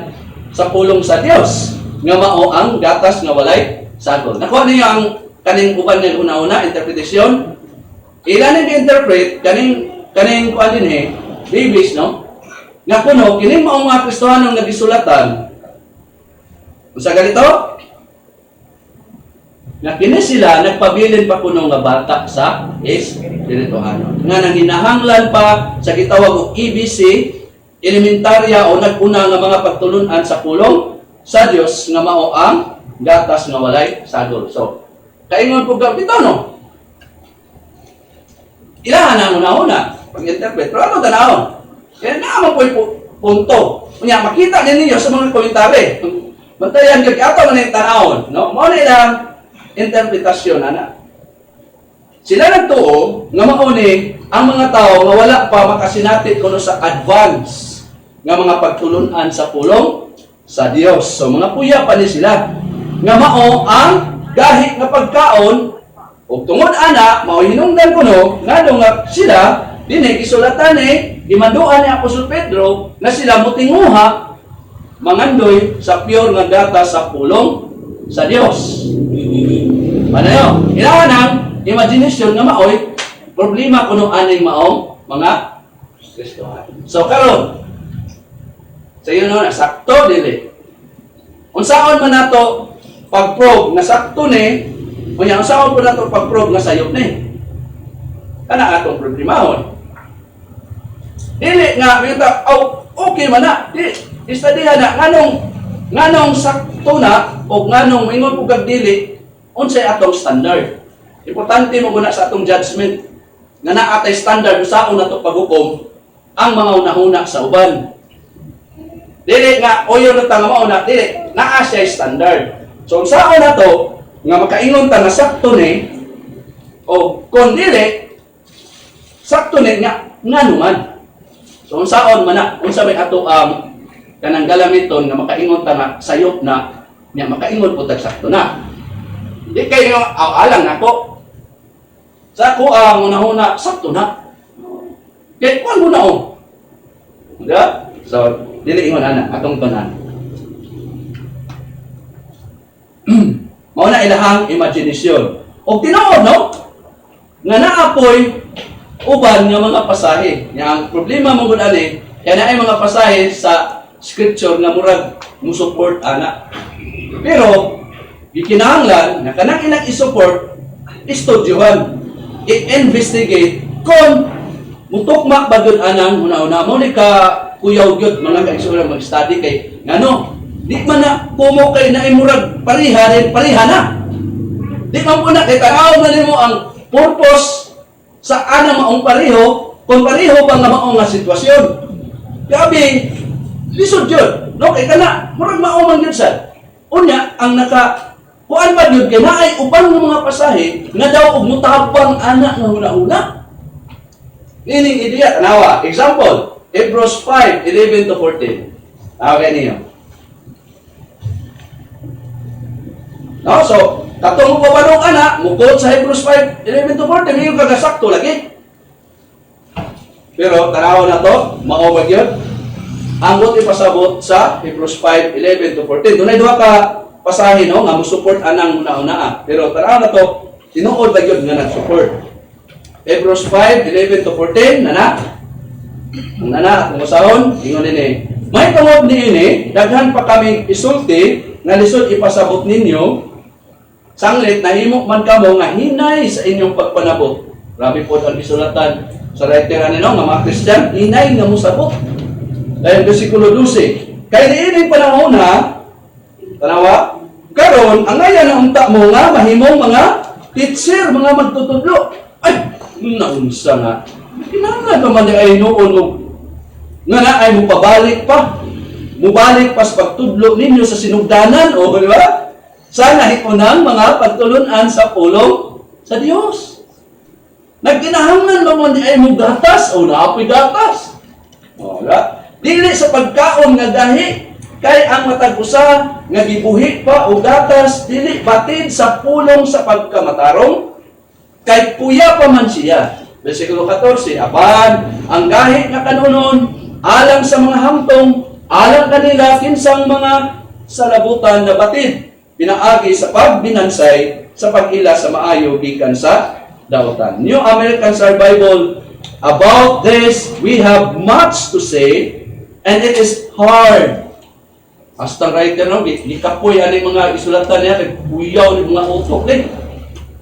sa pulong sa Dios nga mao ang gatas nga walay sagol. Nakuha niyo ang kaning uban nga una-una interpretasyon. Ilan ni interpret kaning kuan din bibis no? Nga kuno kining maong mga Kristohano nga gisulatan. Usa ganito? Nga kini sila nagpabilin pa kuno nga bata sa espirituhano. Nga nanginahanglan pa sa gitawag og EBC, elementarya o naguna nga mga pagtulunan sa pulong sa Dios nga mao ang gatas nga walay sagol. So, kaingon po bitaw no. Ilahan na una-una pag-interpret. Pero ano tanawon? Kaya naman po yung punto. Kanya, makita ninyo sa mga komentary. Bantayan kag ato man yung tanawon. No? Mao na ilang interpretasyon, ana. Sila nagtuo nga mauni ang mga tao nga wala pa makasinati kuno sa advance nga mga pagtulunan sa pulong sa Dios. So mga puya pa ni sila nga mao ang gahi nga pagkaon ug tungod ana mao hinungdan kuno ngano nga sila dinhi gisulatan gimanduan ni Apostol Pedro na sila motinguha mangandoy sa pure nga gatas sa pulong sa Dios. Ano yun? Kailangan ng imagination nga maoy problema kuno aning maong mga Kristohan. So karon sa iyo no sakto dili. Unsaon man nato pag-probe na sakto ni unya unsaon po nato pag-probe nga sayop ni? Kana atong problemahon. Dili nga bita okay man na. Istadihan na nganong sakto na o nganong ingon po kag dili unsay atong standard. Importante mo guna sa atong judgment nga naa tay standard usaon nato paghukom ang mga unahuna sa uban. Dili nga oyo na ta nga mauna dili naa siya standard. So usaon nato nga makaingon ta nga sakto ni o kon dili sakto ni nga ngano man. So unsaon man na unsa may ato kanang galamiton nga makaingon ta nga sayop na nya makaingon po tag sakto na. Di kayo alang nako. Sa ko ang unahuna sakto na. Kaya kuan mo na o. Diba? So, dili ingon ana atong tanan. Mao na ilahang imagination. Og tinuod no? Nga naapoy uban nga mga pasahe. Yang problema mo gud ani, kaya naay mga pasahe sa scripture nga murag mo support ana. Pero gikinahanglan na kanang ilang i-support istudyohan, i-investigate kung mutukma ba gud anang una-una mo ni ka kuyaw gyud mga kaigsunan mag-study kay ngano di man na kumo kay na imurag pariha na. Di man po na kay tanaw na nimo ang purpose sa ana maong pareho kung pareho ba nga maong nga sitwasyon. Gabi lisod yun. No kay kana murag mao man gyud sad. Unya ang naka kuan ba yun, kaya naay upang ng mga pasahe nga daw og mutabang anak nga una-una. Ining ideya, tanawa. Example, Hebrews 5:11 to 14. Okay niyo. No? So, katong mo papanong ana, mukod sa Hebrews 5:11 to 14, yung kagasakto lagi. Pero, tanaw na to, maawag yun. Ang buti pasabot sa Hebrews 5:11 to 14. Doon ay duha ka pasahin, no? Nga mo support anang una-una. Pero, tanaw na to, tinuod ba yun nga nag-support. Hebrews 5:11 to 14, nana? Ang nana, kung masahon, ingon nini. May tungod ni ini, daghan pa kami isulti, nga lisod ipasabot ninyo, sanglit, nahimo man kamo nga hinay sa inyong pagpanabot. Grabe po ang isulatan sa writer nino, nga mga Christian, hinay nga mo sabot. Dahil versikulo 12, kaya diining panahon ha, tanawa, karon ang ngayon na unta mo nga, mahimong mga teacher, mga magtutudlo. Ay, naunsa nga. Kinahanglan naman niya ay noon mo. Nga na ay mupabalik pa. Mubalik pa sa pagtudlo ninyo sa sinugdanan. O, di ba? Sana hipunang mga pagtulunan sa pulong sa Diyos. Nagkinahanglan naman niya ay mugatas o naapoy gatas. O, diba? Dili sa pagkaon nga dahi. Kay ang matag-usa nga gibuhi pa o gatas, dili batid sa pulong sa pagkamatarong. Kay puya pa man siya. Versikulo 14, apan ang gahi nga kanunon, alang sa mga hamtong, alang kanila kinsang mga salabutan na batid, pinaagi sa pagbinansay sa pag-ila sa maayo gikan sa dautan. New American Standard Bible, about this we have much to say, and it is hard. Hasta writer no, gikapoy ani mga isulatan niya, nagpuyaw ni mga utok din.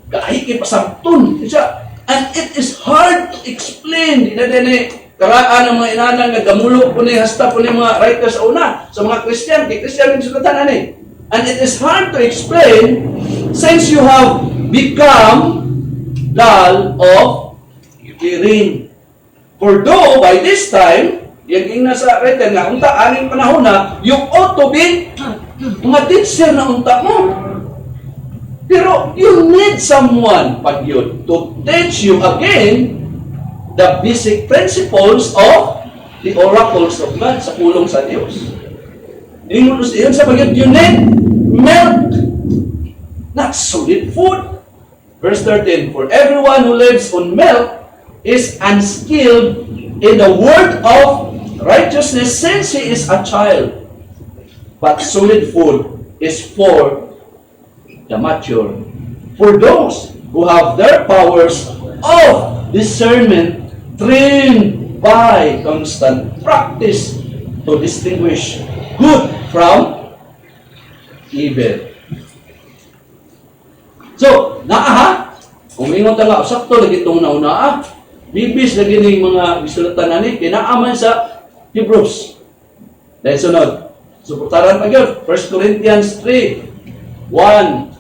Kahit pasabton siya. And it is hard to explain. Di na din karaan ng mga inanang nagamulo po ni hasta po ni mga writers sa una, sa mga Christian, kay Christian yung sulatan ani. And it is hard to explain since you have become dull of hearing. For though by this time, yung nasa writer nga, unta aning panahon na, you ought to be mga teacher na unta mo. Pero you need someone pag yun to teach you again the basic principles of the oracles of God sa pulong sa Diyos. Yun sa pag you need milk, not solid food. Verse 13, for everyone who lives on milk is unskilled in the word of righteousness since he is a child. But solid food is for the mature, for those who have their powers of discernment trained by constant practice to distinguish good from evil. So, naa umingon ta nga, sakto lagi itong nauna bibis lagi ng mga bisulatan na ni, kinaaman sa Hebrews. Dahil sunod, suportaran pa yun, 1 Corinthians 3, 1,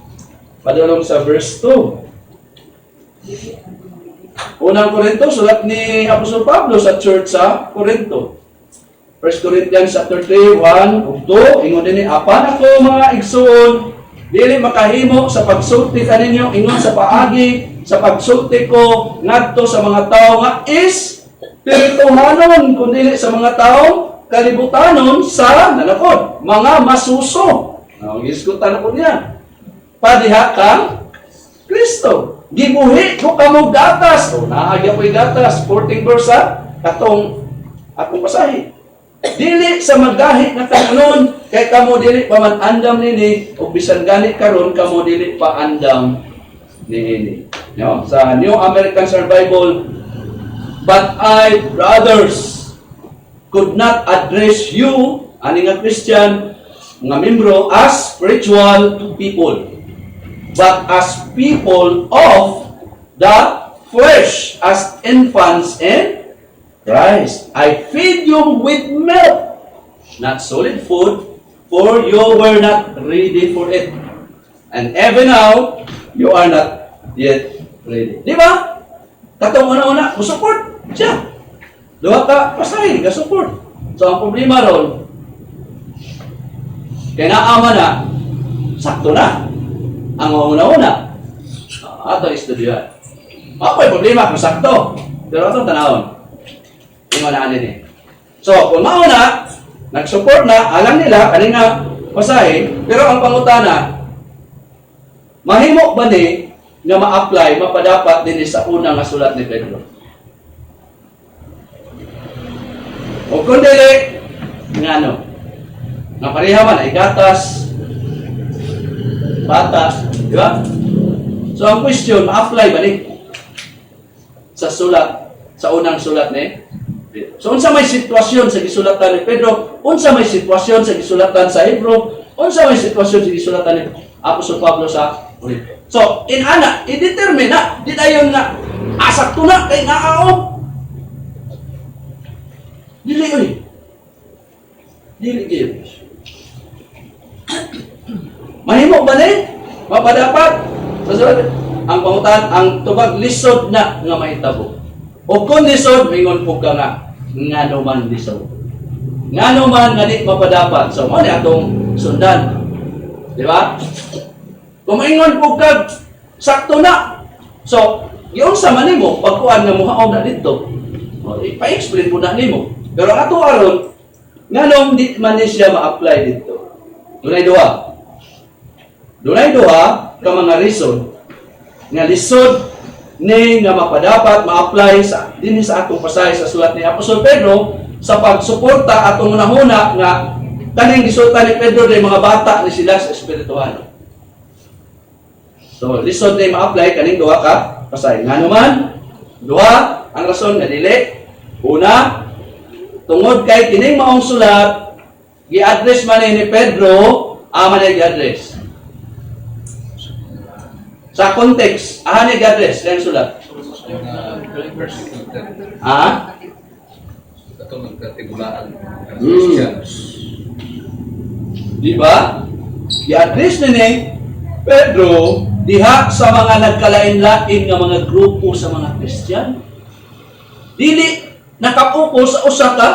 padulong sa verse 2. Unang Korinto, sulat ni Apostol Pablo sa church sa Korinto. 1 Corinthians chapter 3, 1 ug 2, ingon din ni, apan ako mga igsoon, dili makahimo sa pagsulti kaninyo ingon sa paagi sa pagsulti ko ngadto sa mga tao nga espirituhanon kundi sa mga tao kalibutanon sa nanakod mga masuso. Ang iskutan ko niya. Padiha kang Kristo. Gibuhi ko kamo gatas. O naagya ko'y gatas. 14 verse katong akong pasahe. Dili sa magahi na kanon kay kamo dili pa man andam nini o bisan gani karon kamo dili pa andam nini. No? Sa New American Standard Bible, but I, brothers, could not address you, ani nga Christian, nga membro, as spiritual people, but as people of the flesh, as infants in Christ. I feed you with milk, not solid food, for you were not ready for it. And even now, you are not yet ready. Di ba? Katong una-una, support siya. Duha ka, pasahin, ka-support. So, ang problema ron, kaya naama na, sakto na. Ang una-una, ato istudyohan. Ako'y problema kung sakto. Pero itong tanawon, yung manaanin eh. So, kung mauna, nag-support na, alam nila, kanina pasahin, pero ang pangutana, mahimo ba ni nga ma-apply, mapadapat din sa una nga sulat ni Pedro? O kung dili, nga ano, nga pareha man, ay gatas, bata, di ba? So ang question, ma-apply ba ni sa sulat, sa unang sulat ni Pedro? So unsa may sitwasyon sa gisulatan ni Pedro, unsa may sitwasyon sa gisulatan sa Hebro, unsa may sitwasyon sa gisulatan ni Apostol Pablo sa Corinto. So, i-determine na, di tayo nga, asakto na, kay nga Dili yun. Dili kayo. Mahimo ba ni? Mapadapat? Sa sulat, ang pangutan, ang tubag lisod na nga mahitabo. O kung lisod, mingon po ka nga naman lisod. Nga naman nga di mapadapat. So, mo ni atong sundan. Di ba? Kung mingon po ka, sakto na. So, yung sa manimo, pagkuhan nga muhaon na dito, ipa-explain po na nimo. Pero ato aron, nga nung di man ni siya ma-apply dito. Dunay duha. Dunay duha ka mga reason nga lisod ni nga mapadapat ma-apply sa dinhi sa atong pasahe sa sulat ni Apostol Pedro sa pagsuporta atong unahuna nga kaning gisultan ni Pedro day mga bata ni sila sa espirituhan. So lisod ni ma-apply kaning duha ka pasahe. Nga naman duha ang rason nga dili. Una, tungod kay kining maong sulat, gi-address man ni Pedro, man gi-address. Sa context, ni gi-address kayong sulat. Ito magkatigulaan. Di ba? Gi-address ni Pedro diha sa mga nagkalain-lain nga mga grupo sa mga Kristiyan. Dili nakapokus sa usa ka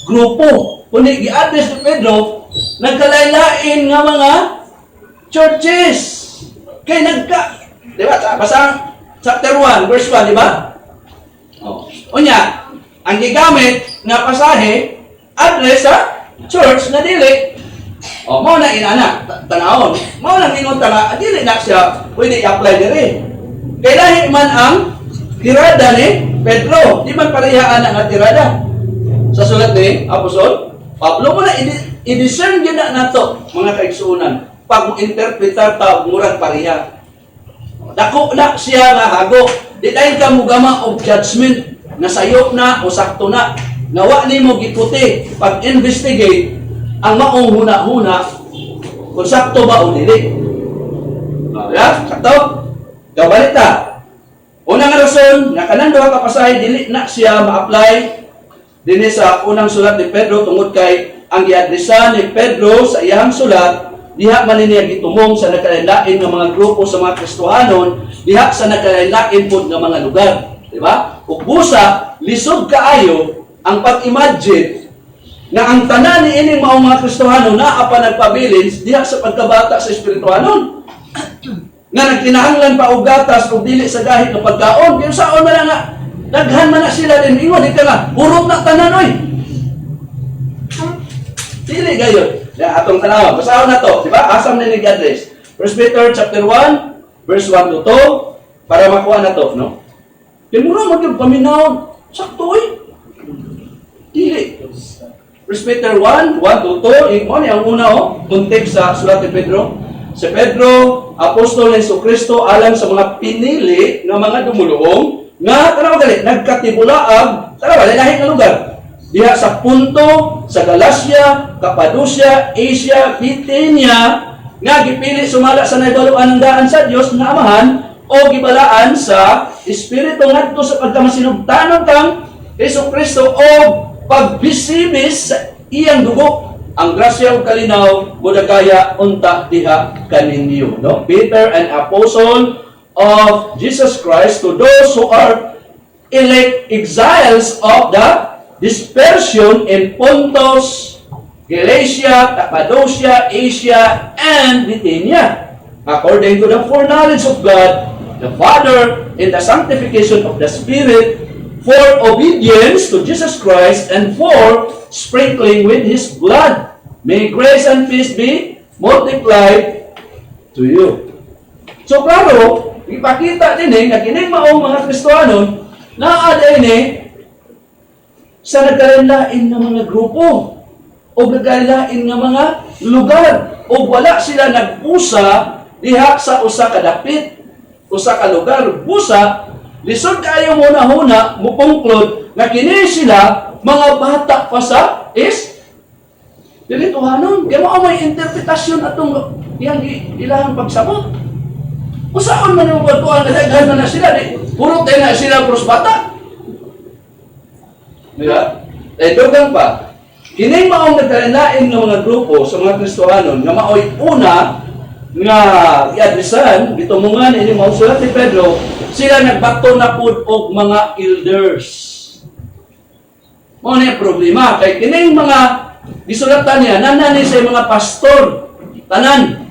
grupo. Kundi gi-address ni Pedro, nagkalain-lain nga mga churches. Kay di ba? Basta chapter 1, verse 1, di ba? Unya, ang gigamit nga pasahe, address sa church na dili. Mao na inana, tanawon. Mao na ingon nga, dili na siya pwede i-apply diri. Kay lahi man ang tirada ni Pedro, di man parehaan ang tirada. Sa sulat ni Apostol Pablo mo na i-discern yun na nato, mga kaigsuunan. Pag mo-interpretar ta, murag pareha. Dako na siya nga hago. Di tayo ka mugama of judgment na sayop na o sakto na. Nawa ni mo giputi. Pag-investigate, ang maong huna-huna kung sakto ba o dili. Sakto? Kabalita. Unang rason, nga kanang duha ka pasahe dili na siya ma-apply dinhi sa unang sulat ni Pedro tungod kay ang giadresa ni Pedro sa iyang sulat diha man niya gitumong sa nagkalain-lain nga mga grupo sa mga Kristohanon, diha sa nagkalain-lain pud nga mga lugar, di ba? Ug busa lisod kaayo ang pag-imagine nga ang tanan ni ining mga Kristohanon naa pa nagpabilin diha sa pagkabata sa espirituhanon. Nga nagkinahanglan pa og gatas ug dili sa gahit nga pagkaon, kaya saon man nga daghan man na sila din ingon ika nga hurot na tanan oy. Dili gayon. Ya atong tanaw, basahon na to, di ba? Asam ni nag-address. 1 Peter chapter 1, verse 1 to 2 para makuha na to, no? Timura mo gyud paminaw, sakto oy. Dili. 1 Peter 1, 1 to 2, mo ni ang una context sa sulat ni Pedro. Si Pedro, apostol ni Jesucristo alang sa mga pinili ng mga dumuluong nga nagkatibulaag lahi nga lugar. Diha sa Punto, sa Galacia, Cappadocia, Asia, Bithynia nga gipili sumala sa naibaluan ng daan sa Dios nga Amahan o gibalaan sa Espiritu ngadto sa pagkamasinugtanon kang Jesucristo o pagbisibis sa iyang dugo. Ang grasya ug kalinaw budagaya unta diha kaninyo, no? Peter, an apostle of Jesus Christ, to those who are elect exiles of the dispersion in Pontus, Galatia, Cappadocia, Asia, and Bithynia, according to the foreknowledge of God, the Father, in the sanctification of the Spirit, for obedience to Jesus Christ, and for sprinkling with His blood. May grace and peace be multiplied to you. So klaro, ipakita din nga kining maong mga Kristohanon na din sa nagkalain nga mga grupo o nagkalain nga mga lugar o wala sila nag-usa diha sa usa ka dapit, usa ka lugar, busa lisod kayo muna-huna mupungklod nga kini sila mga bata pa sa Espirituhanon. Kaya mo may interpretasyon atong ilang pagsabot. Usaon man yung pagkuhan na daghan na sila. Puro tayo na sila pros bata. Diba? Dogang pa. Kining maong nagkalain ng mga grupo sa mga Kristohanon nga maoy una nga i-adresan, gitumungan ini mao sulat ni Pedro, sila nagbato na pud og mga elders. Mo ni problema kay kining mga gisulatan niya nanani sa mga pastor tanan.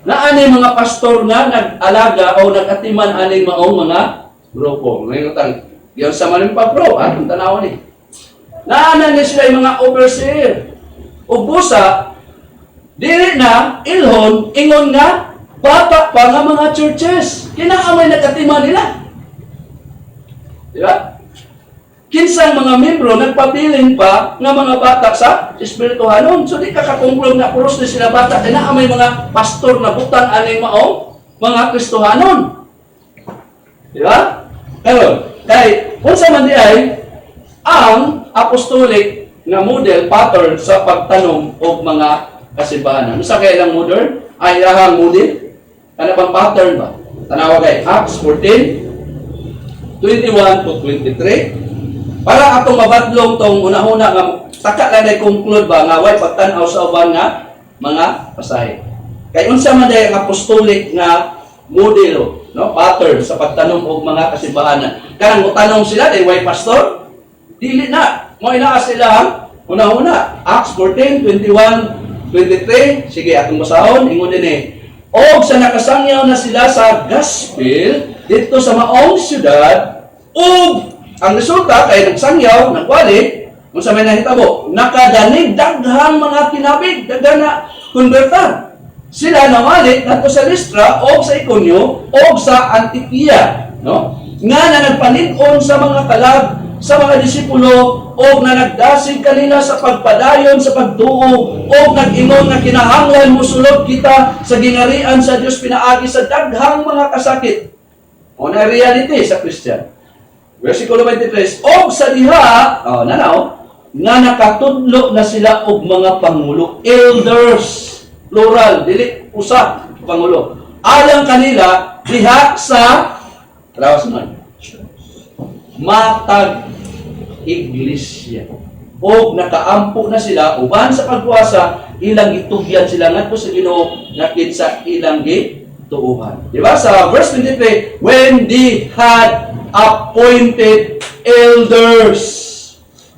Naani mga pastor nga nag-alaga o nag-atiman aning maong mga grupo. Ngayon tang yung sa malimpa pro, atong tanaw ni. Naana ni sila yung mga overseer. O busa, dili na ilhon ingon nga bata pa nga mga churches. Kinaamay nag-atiman nila. Diba? Kinsang mga membro nagpabilin pa nga mga bata sa Espirituhanon. So di kakatungklong na puros na sila bata. Kaya may mga pastor na butan aning maong mga Kristohanon. Diba? Pero, kay kung sa man di ay ang apostolic nga model, pattern sa pagtanom og mga kasimbahan. Sa kaya lang model? Ay ahang model? Ano bang pattern ba? Tanawa kay Acts 14, 21 to 23. Para atong mabadlong tong una-una nga taka lang day conclude ba nga way pagtan-aw sa uban nga mga pasahe. Kay unsa man day ang apostolic nga modelo, no, pattern sa pagtanom og mga kasimbahan. Kanang motanong sila day way pastor? Dili na. Mo ina sila una-una Acts 14, 21, 23. Sige atong basahon ingon dinhi. Og sa nakasangyaw na sila sa gospel dito sa maong syudad ug ang resulta kay nagsangyaw, nagwali, kung sa may nahitabo, nakadanig daghang mga kinabig, daghang na konvertar. Sila nawali nato sa Listra o sa Iconio o sa Antioquia, no? Nga na nagpalig-on sa mga kalag, sa mga disipulo o na nagdasig kanila sa pagpadayon sa pagtuo o nag-ingon nga kinahanglan mosulod kita sa gingharian sa Dios pinaagi sa daghang mga kasakit. O na reality sa Christian. Versikulo 23, og sa diha, nanaw, nga nakatudlo na sila og mga pangulo, elders, plural, dili usa pangulo. Alang kanila diha sa rawas man. Matag iglesia. Og nakaampo na sila uban sa pagpuasa, ilang gitugyan sila ngadto sa Ginoo nakit sa ilang gituuhan. Di ba sa verse 23, when they had appointed elders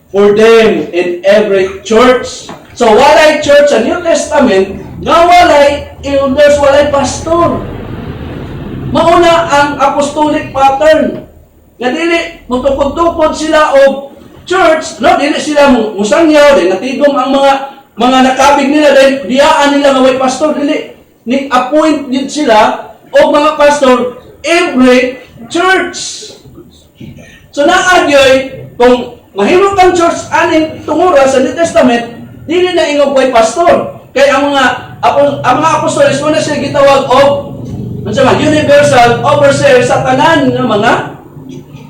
for them in every church. So, walay church sa New Testament, nga walay elders, walay pastor. Mauna ang apostolic pattern. Nga dili, mutukod-tukod sila o church, no? Dili sila musangyaw, dili natigom ang mga nakabig nila, dahil diyaan nila nga way pastor, dili. Ni-appoint din sila o mga pastor every church. So naagyoy, kung mahimong kang church aning tungura sa New Testament, dili na ingog way pastor. Kaya ang mga apostoles mo na sila gitawag og universal overseer sa tanan ng mga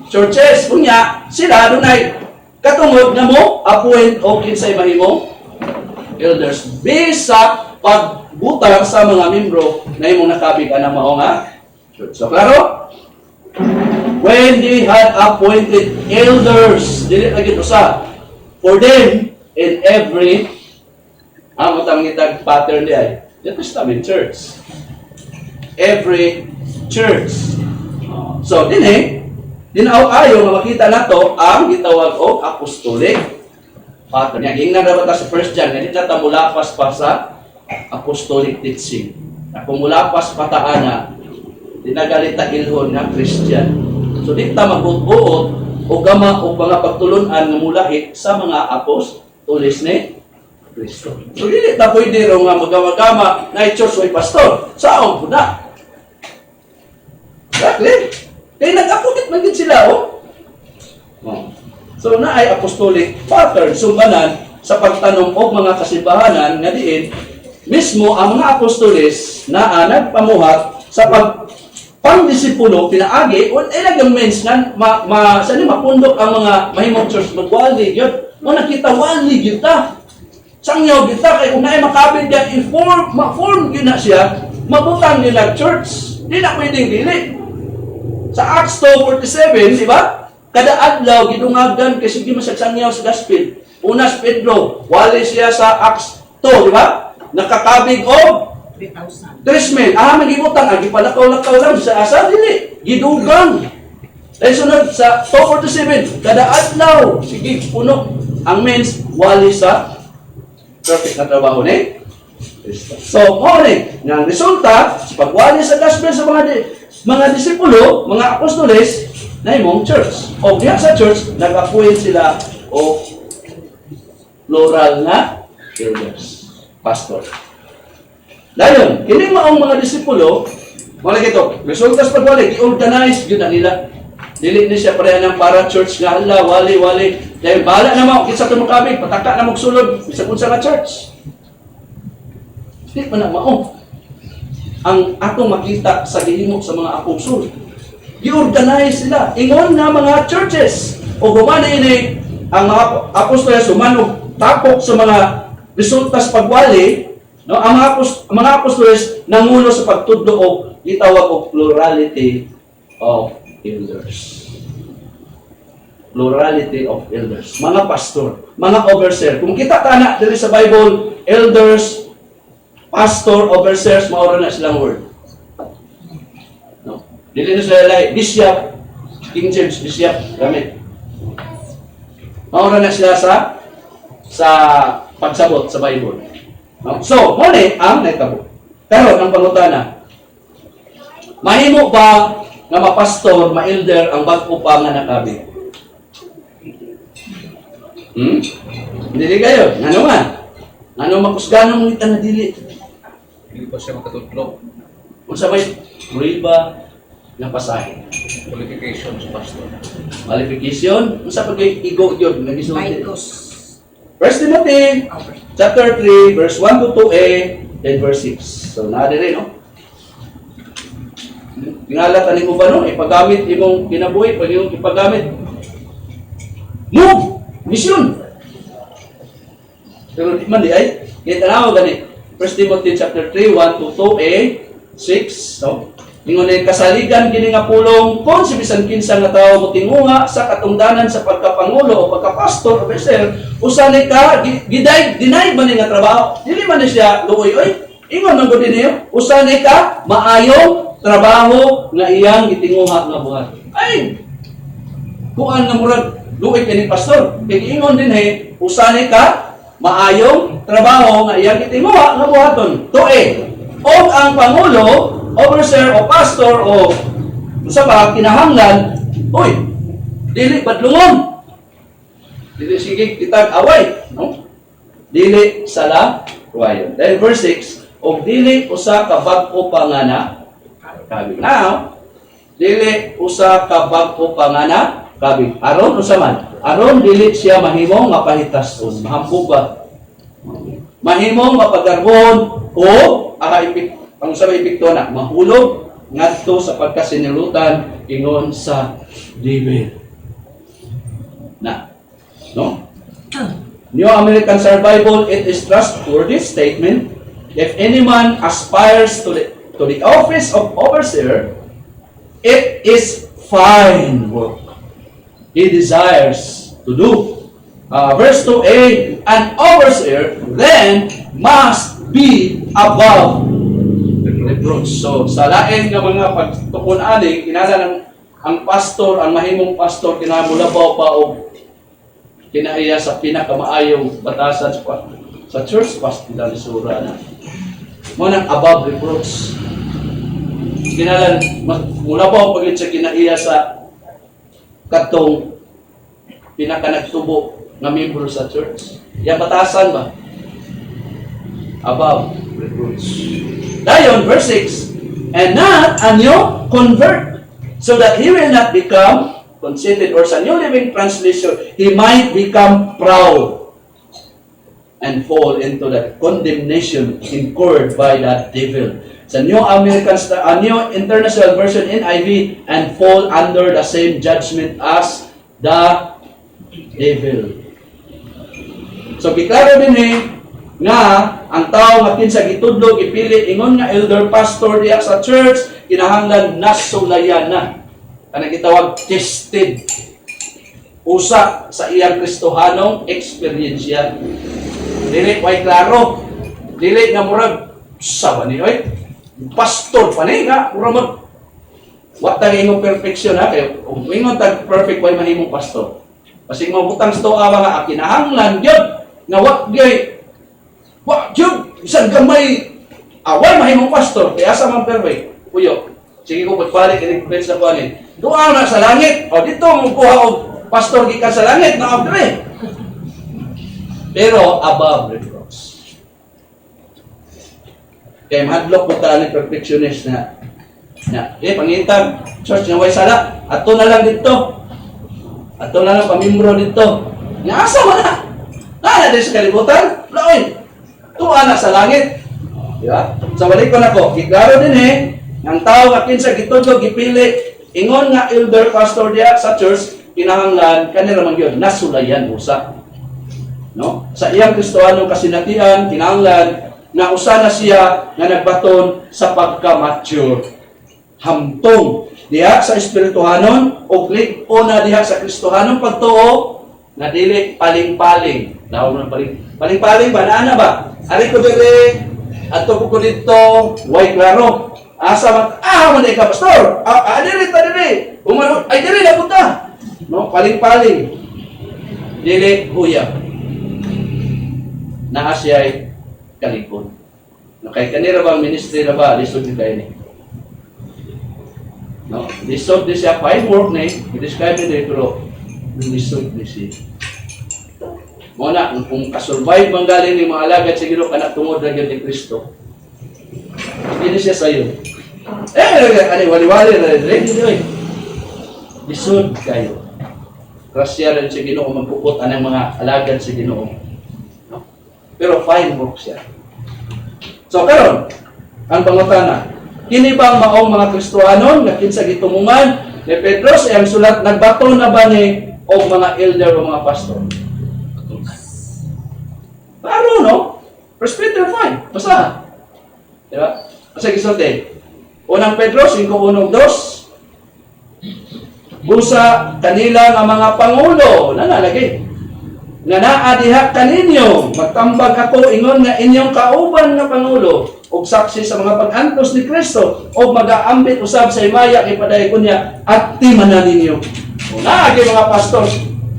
churches. Kunya, sila dunay katungod na mo appoint og kinsay mahimong elders based sa pagbutang sa mga membro na imong nakabig anang mao nga church. So klaro? When they had appointed elders, dili lagi usa, for them in every utang ngitag pattern di ay the Testament church. Every church. So dinaw ayo nga makita nato ang gitawag og apostolic pattern. Yang ingnan ra ta sa 1 John, dili na ta mulapas pa sa apostolic teaching. Kung mulapas pataana, dinagalita ilhon nga Christian. So di ta magbuot o gama o mga pagtulunan nga mulahi sa mga apostoles ni Kristo. So dili ta pwede ro nga magama-gama na church way pastor. Saon pud na. Exactly. Kaya nag-appoint man din sila, oh. Oh. So, na ay apostolic pattern, sumbanan sa pagtanong og mga kasibahanan nga diin mismo ang mga apostoles na nagpamuhat sa pangdisipulo pinaagi o ilang means nga saan mapundok ang mga mahimong church magwali gyud mo nakita wali gyud ta sangyaw gyud ta kay unay makabit ya ma-form gyud na siya mabutang nila church di na pwedeng dili sa Acts 2:47 di ba kada adlaw gidungagdan kay sige masagsangyaw sa gospel. Unas Pedro, wali siya sa Acts 2, di ba? Nakakabig og 3,000. 3,000. Magibutang gipalakaw-lakaw lang sa asa dili. Gidugang. Dahil sunod sa 2:47, kada adlaw sige puno ang men's wali sa perfect na trabaho ni So, mo ni nga resulta sa pagwali sa gospel sa mga disipulo, mga apostoles na imong church. O diha sa church, nag-appoint sila o plural na elders, pastor. Dayon, kini maong mga disipulo, wala kito, resulta sa pagwali, i-organize yun na nila. Dili ni siya pareha ng para church nga ala, wali. Dahil bahala na mo, kitsa tumakabig, pataka na magsulod, bisag unsa nga church. Di pa na mao. Ang atong makita sa gihimo sa mga apostol. I-organize sila. Ingon nga mga churches. O humana ini ang mga apostoles humano tapok sa mga resulta sa pagwali. No? Ang mga apostoles nangulo sa pagtudlo o gitawag og plurality of elders. Plurality of elders. Mga pastor, mga overseer. Kung kita tana diri sa Bible, elders, pastor, overseers, maura na silang word. No? Dili na sila like bishop, King James, bishop, gamit. Maura na sila sa pagsabot sa Bible. No? So, muli ang naitabo. Pero, ang pangutana, mahimo ba nga mapastor, ma-elder ang bag-o pa nga nakabi? Dili kayo. Ano nga? Ano makusganong nita na dili? Hindi pa siya makatutlo. Kung sa may prueba ng pasahe. Qualification sa pastor. Qualification? Kung sa pag-igo yun, nag-isulti. Marcos. 1 Timothy, chapter 3, verse 1 to 2a, then verse 6. So, naadiri, no? Tingalat, ano mo ba, no? Ipagamit imong kinabuhi, pag yung ipagamit. Move! Mission! Pero di man di ay, kaya tanaw gani. 1 Timothy chapter 3, 1 to 2a, 6, no? Ingon ay kasaligan kini nga pulong kung si bisan kinsa nga tawo motinguha sa katungdanan sa pagkapangulo o pagkapastor o officer usani ka deny man nga trabaho dili man siya luoy oy ingon man gud niyo usani ka maayong trabaho nga iyang gitinguha nga buhat ay kuan nga murag luoy kini pastor kay ingon din usani ka maayong trabaho nga iyang gitinguha nga buhaton tuig og ang pangulo overseer o pastor o sa ba kinahanglan, oy, dili badlungon. Dili sige kitag away, no? Dili sala ruwayon. Then verse 6, og dili usa ka bag-o pangana kabig. Now, dili usa ka bag-o pangana kabig. Aron usa man. Aron dili siya mahimong mapahitas-on, mahambog ba? Mahimong mapagarbon o ang sabay epekto na mahulog ngadto sa pagkasinilutan ingon sa David. Na, no? New American Survival, it is trustworthy statement. If any man aspires to the office of overseer, it is fine work he desires to do. Verse 2a, an overseer then must be above reproach. So, sa lain nga mga pagtukon ani, kinahanglan ang pastor, ang mahimong pastor, kinahangulabaw pa o kinaiya sa pinakamaayong batasan sa church pastor na lisura na. Mo nang above reproach. Kinahanglan mulabaw pa gyud sa kinaiya sa katong pinakanagtubo nga membro sa church. Yang batasan ba? Above reproach. Dayon, verse 6, and not a new convert So that he will not become conceited, or sa New Living Translation, he might become proud and fall into the condemnation incurred by that devil. Sa New New International Version NIV, and fall under the same judgment as the devil. So giklaro din nga ang tao nga kinsa gitudlo gipili ingon nga elder pastor diha sa church kinahanglan nasulayan na. Kanang gitawag tested usa sa iyang Kristohanong eksperyensya. Dili way klaro. Dili nga murag sa ni oy. Pastor pa ni nga murag wa ta imong perfection ha kay kung ingon tag perfect way mahimong pastor. Kasi mo butang sto awa nga kinahanglan gyud nga wa gyud isang gamay away mahimong pastor kaya sa man perfect. Puyo. Sige ko pagbalik i-request sa kuanin. Duha na sa langit. O dito mo kuha og pastor gikan sa langit na abdre. Pero above reproach. Kaya mahadlok po tayo ng perfectionist na pangintag, church nga way sala, ato na lang dito. Ato na lang pamimbro dito. Nga asa mo na? Nana din sa kalibutan? Laoy. Tuwa na sa langit. Di ba? Sa balik ko na ko, kiklaro din ang tao nga kinsa gitudlo gipili ingon nga elder pastor diya sa church kinahanglan kanira man gyud nasulayan usa. No? Sa iyang Kristohanong kasinatian kinahanglan na usa na siya nga nagbaton sa pagka-mature. Hamtong diha sa espirituhanon ug lig-una diha sa Kristohanong pagtuo na dili paling-paling. Naon man paling-paling ba ana ba? Ari ko diri adto ko dito way klaro. Asa man ka pastor. Diri ta diri. Umano ay diri na punta. No, paling-paling. Dili huya. Naa siya ay kalikod. No, kay kanira bang ministry na ba lisod ni kay ni. No, lisod di siya fine work ni, i-describe ni pero lisod ni siya. Muna, kung kasurvive bang galing ni mga alagad sa Ginoo kana tungod ra gyud ni Kristo. Hindi siya sa'yo. Wali-wali na rin. Lisod kayo. Grasya rin sa Ginoo magpupot anang mga alagad sa Ginoo. No? Pero fine work siya. So, karon ang pangutana, kini bang maong mga Kristohanon nga kinsa gitumungan ni Pedro sa iyang sulat, nagbato na ba ni o mga elder o mga pastor? Klaro, no? First Peter 5. Basta. Diba? Kasi gisulti. Unang Pedro 5:1-2. Busa kanila nga mga pangulo. Nanalagi. Nga naadiha kaninyo. Magtambag ako ingon nga inyong kauban nga pangulo. Og saksi sa mga pag-antos ni Kristo. O mag-aambit usab sa imaya kay paday kunya at timanan ninyo. Naagi mga pastor.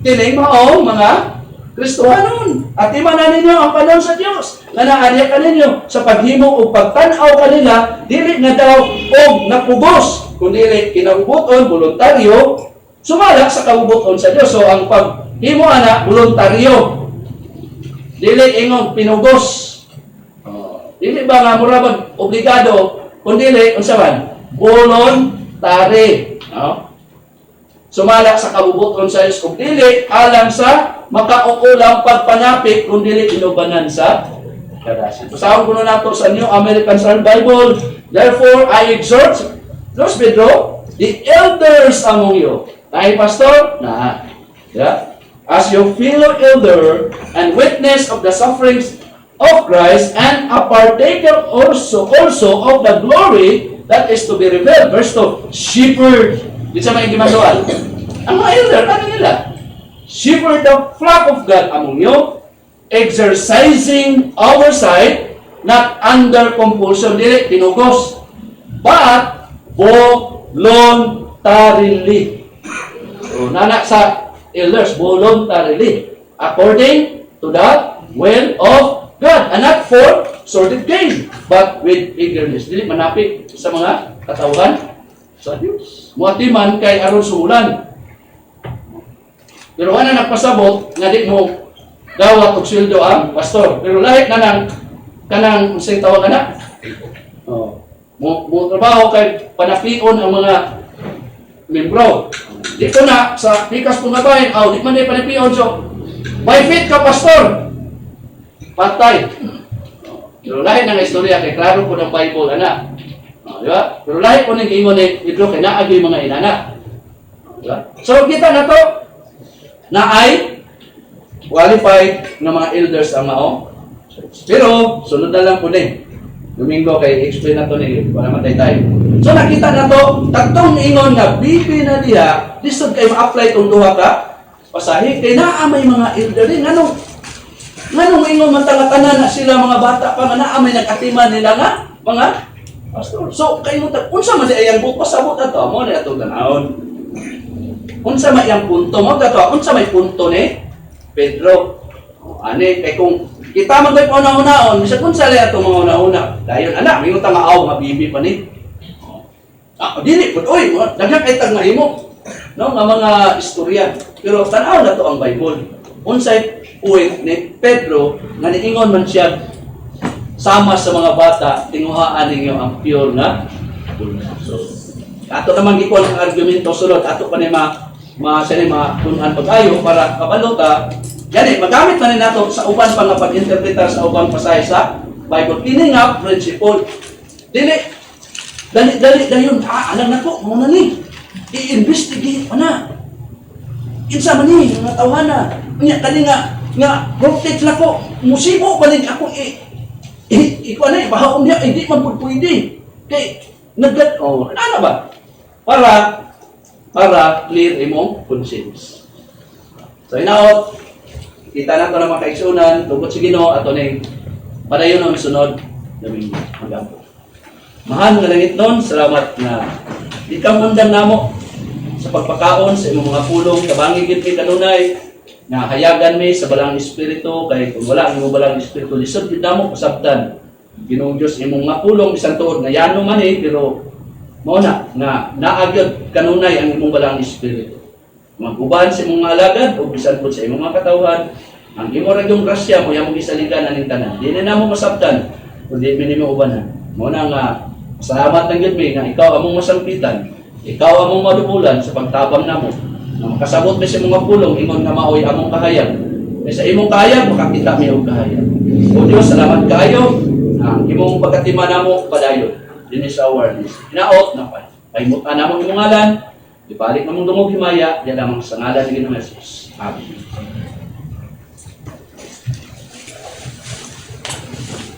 Kining maong mga Kristohanon. At imanan ninyo ang panahon sa Dios. Nga naadiya kaninyo sa paghimo o pagtanaw kanila, dili nga daw og napugos, kundi kinabubuton, voluntaryo, sumala sa kabubuton sa Dios. So ang paghimo ana voluntaryo. Dili ingong pinugos. Dili ba nga murabag obligado, kundi unsa man? Voluntary. No? Sumala sa kabubuton sa Dios kung dili alang sa makaukulang pagpanapit kung dili inubanan sa kadasi. Pasahon ko na nato sa New American Standard Bible. Therefore, I exhort, First Pedro, the elders among you. Tayo, pastor? Yeah. As your fellow elder and witness of the sufferings of Christ and a partaker also of the glory that is to be revealed. Verse 2, shepherd. Di sa mga gimanual. Ang mga elder, ano nila? Shepherd the flock of God among you, exercising oversight, not under compulsion, dili tinugos, but voluntarily. So, nanak sa elders, voluntarily, according to the will of God, and not for sordid gain, but with eagerness. Dili manapit sa mga katawhan sa Diyos. Muatiman kay aron sumulan. Pero ana nagpasabot nga di mo dawat og sweldo ang pastor. Pero lahi na kanang unsay tawag ana? Mo trabaho kay panapion ang mga membro. Dito na sa pikas kung nabahin, di man din panipiyon. So, by faith ka, pastor. Patay. Pero lahat ng istorya, kay klaro po ng Bible, anak. Di ba? Pero lahat po ng ingon ni Pedro, kay naagi mga inana. Di ba? So, kita na to, na ay qualified ng mga elders ang mao. Pero, sunod na lang po din. Domingo kay explain na to ni para matay tayo. So nakita na to, tatlong ingon nga bibi na diha, lisod kay ma-apply tong duha ka pasahi kay naa may mga elderly nganong ingon man tanan na sila mga bata pa nga naa may nagatiman nila nga mga pastor. So kay mo unsa man di ayang bukas pasabot ato mo ni ato ganaon. Unsa may iyang punto mo dato unsa may punto ni Pedro. Ani kay kung kita man ko'y pauna-unaon, bisag kung sali ato mga una-una. Dayon, anak, may utang nga nga bibi pa ni. Dili po, oy, daghang kay tag nga himo. No, nga mga istorya. Pero tanaw na to ang Bible. Unsay uwit ni Pedro, nga niingon man siya, sama sa mga bata, tinguhaan ninyo ang pure na tulad. So, ato naman gikuha ng argumento sulod, ato pa ni tunan pag-ayo para kabalota. Yan magamit man nato sa uban pang pag-interpretar sa ubang pasahe sa Bible. Kini nga principle. Dili dayon alam na ko mo na ni. I-investigate pa na. Kinsa man ni nga tawhana. Nya kani nga voltage na ko. Musibo ba ning ako iko na bahaom niya hindi man pud pwede. Kay ano ba? Para clear imong conscience. So inaot kita na ito ng mga kaigsunan, tugod si Ginoo ato ning padayon ang sunod naming magampo. Mahal nga langit nun, salamat na di ka mundang namo sa pagpakaon sa imong mga pulong, kabangi gid mi kanunay nga hayagan mi sa balang espiritu kay kung wala ang imong balang espiritu lisod gid namo pasabtan. Ginoong Dios imong mga pulong bisan tuod nga yano man pero mao na nga naagyod kanunay ang imong balang espiritu. Mag-uban sa imong mga alagad o bisan po sa imong mga katawhan, ang imo ra yung grasya mo yang gisaligan aning tanan. Dili na mo masabtan kundi minimo ubanan. Mao na nga salamat ng gyud mi nga ikaw among masangpitan, ikaw among madubulan sa pagtabang namo. Na makasabot mi sa mga pulong ingon nga maoy among kahayag. Kay sa imong kahayag makakita mi og kahayag. O Dios, salamat kaayo. Ang imong pagkatima namo padayon dinhi sa awareness. Hinaot na pa. Paymutan namo imong ngalan. Ibalik na mong dungog himaya, yan lamang sa ngalan ni Ginoong Jesus. Amen.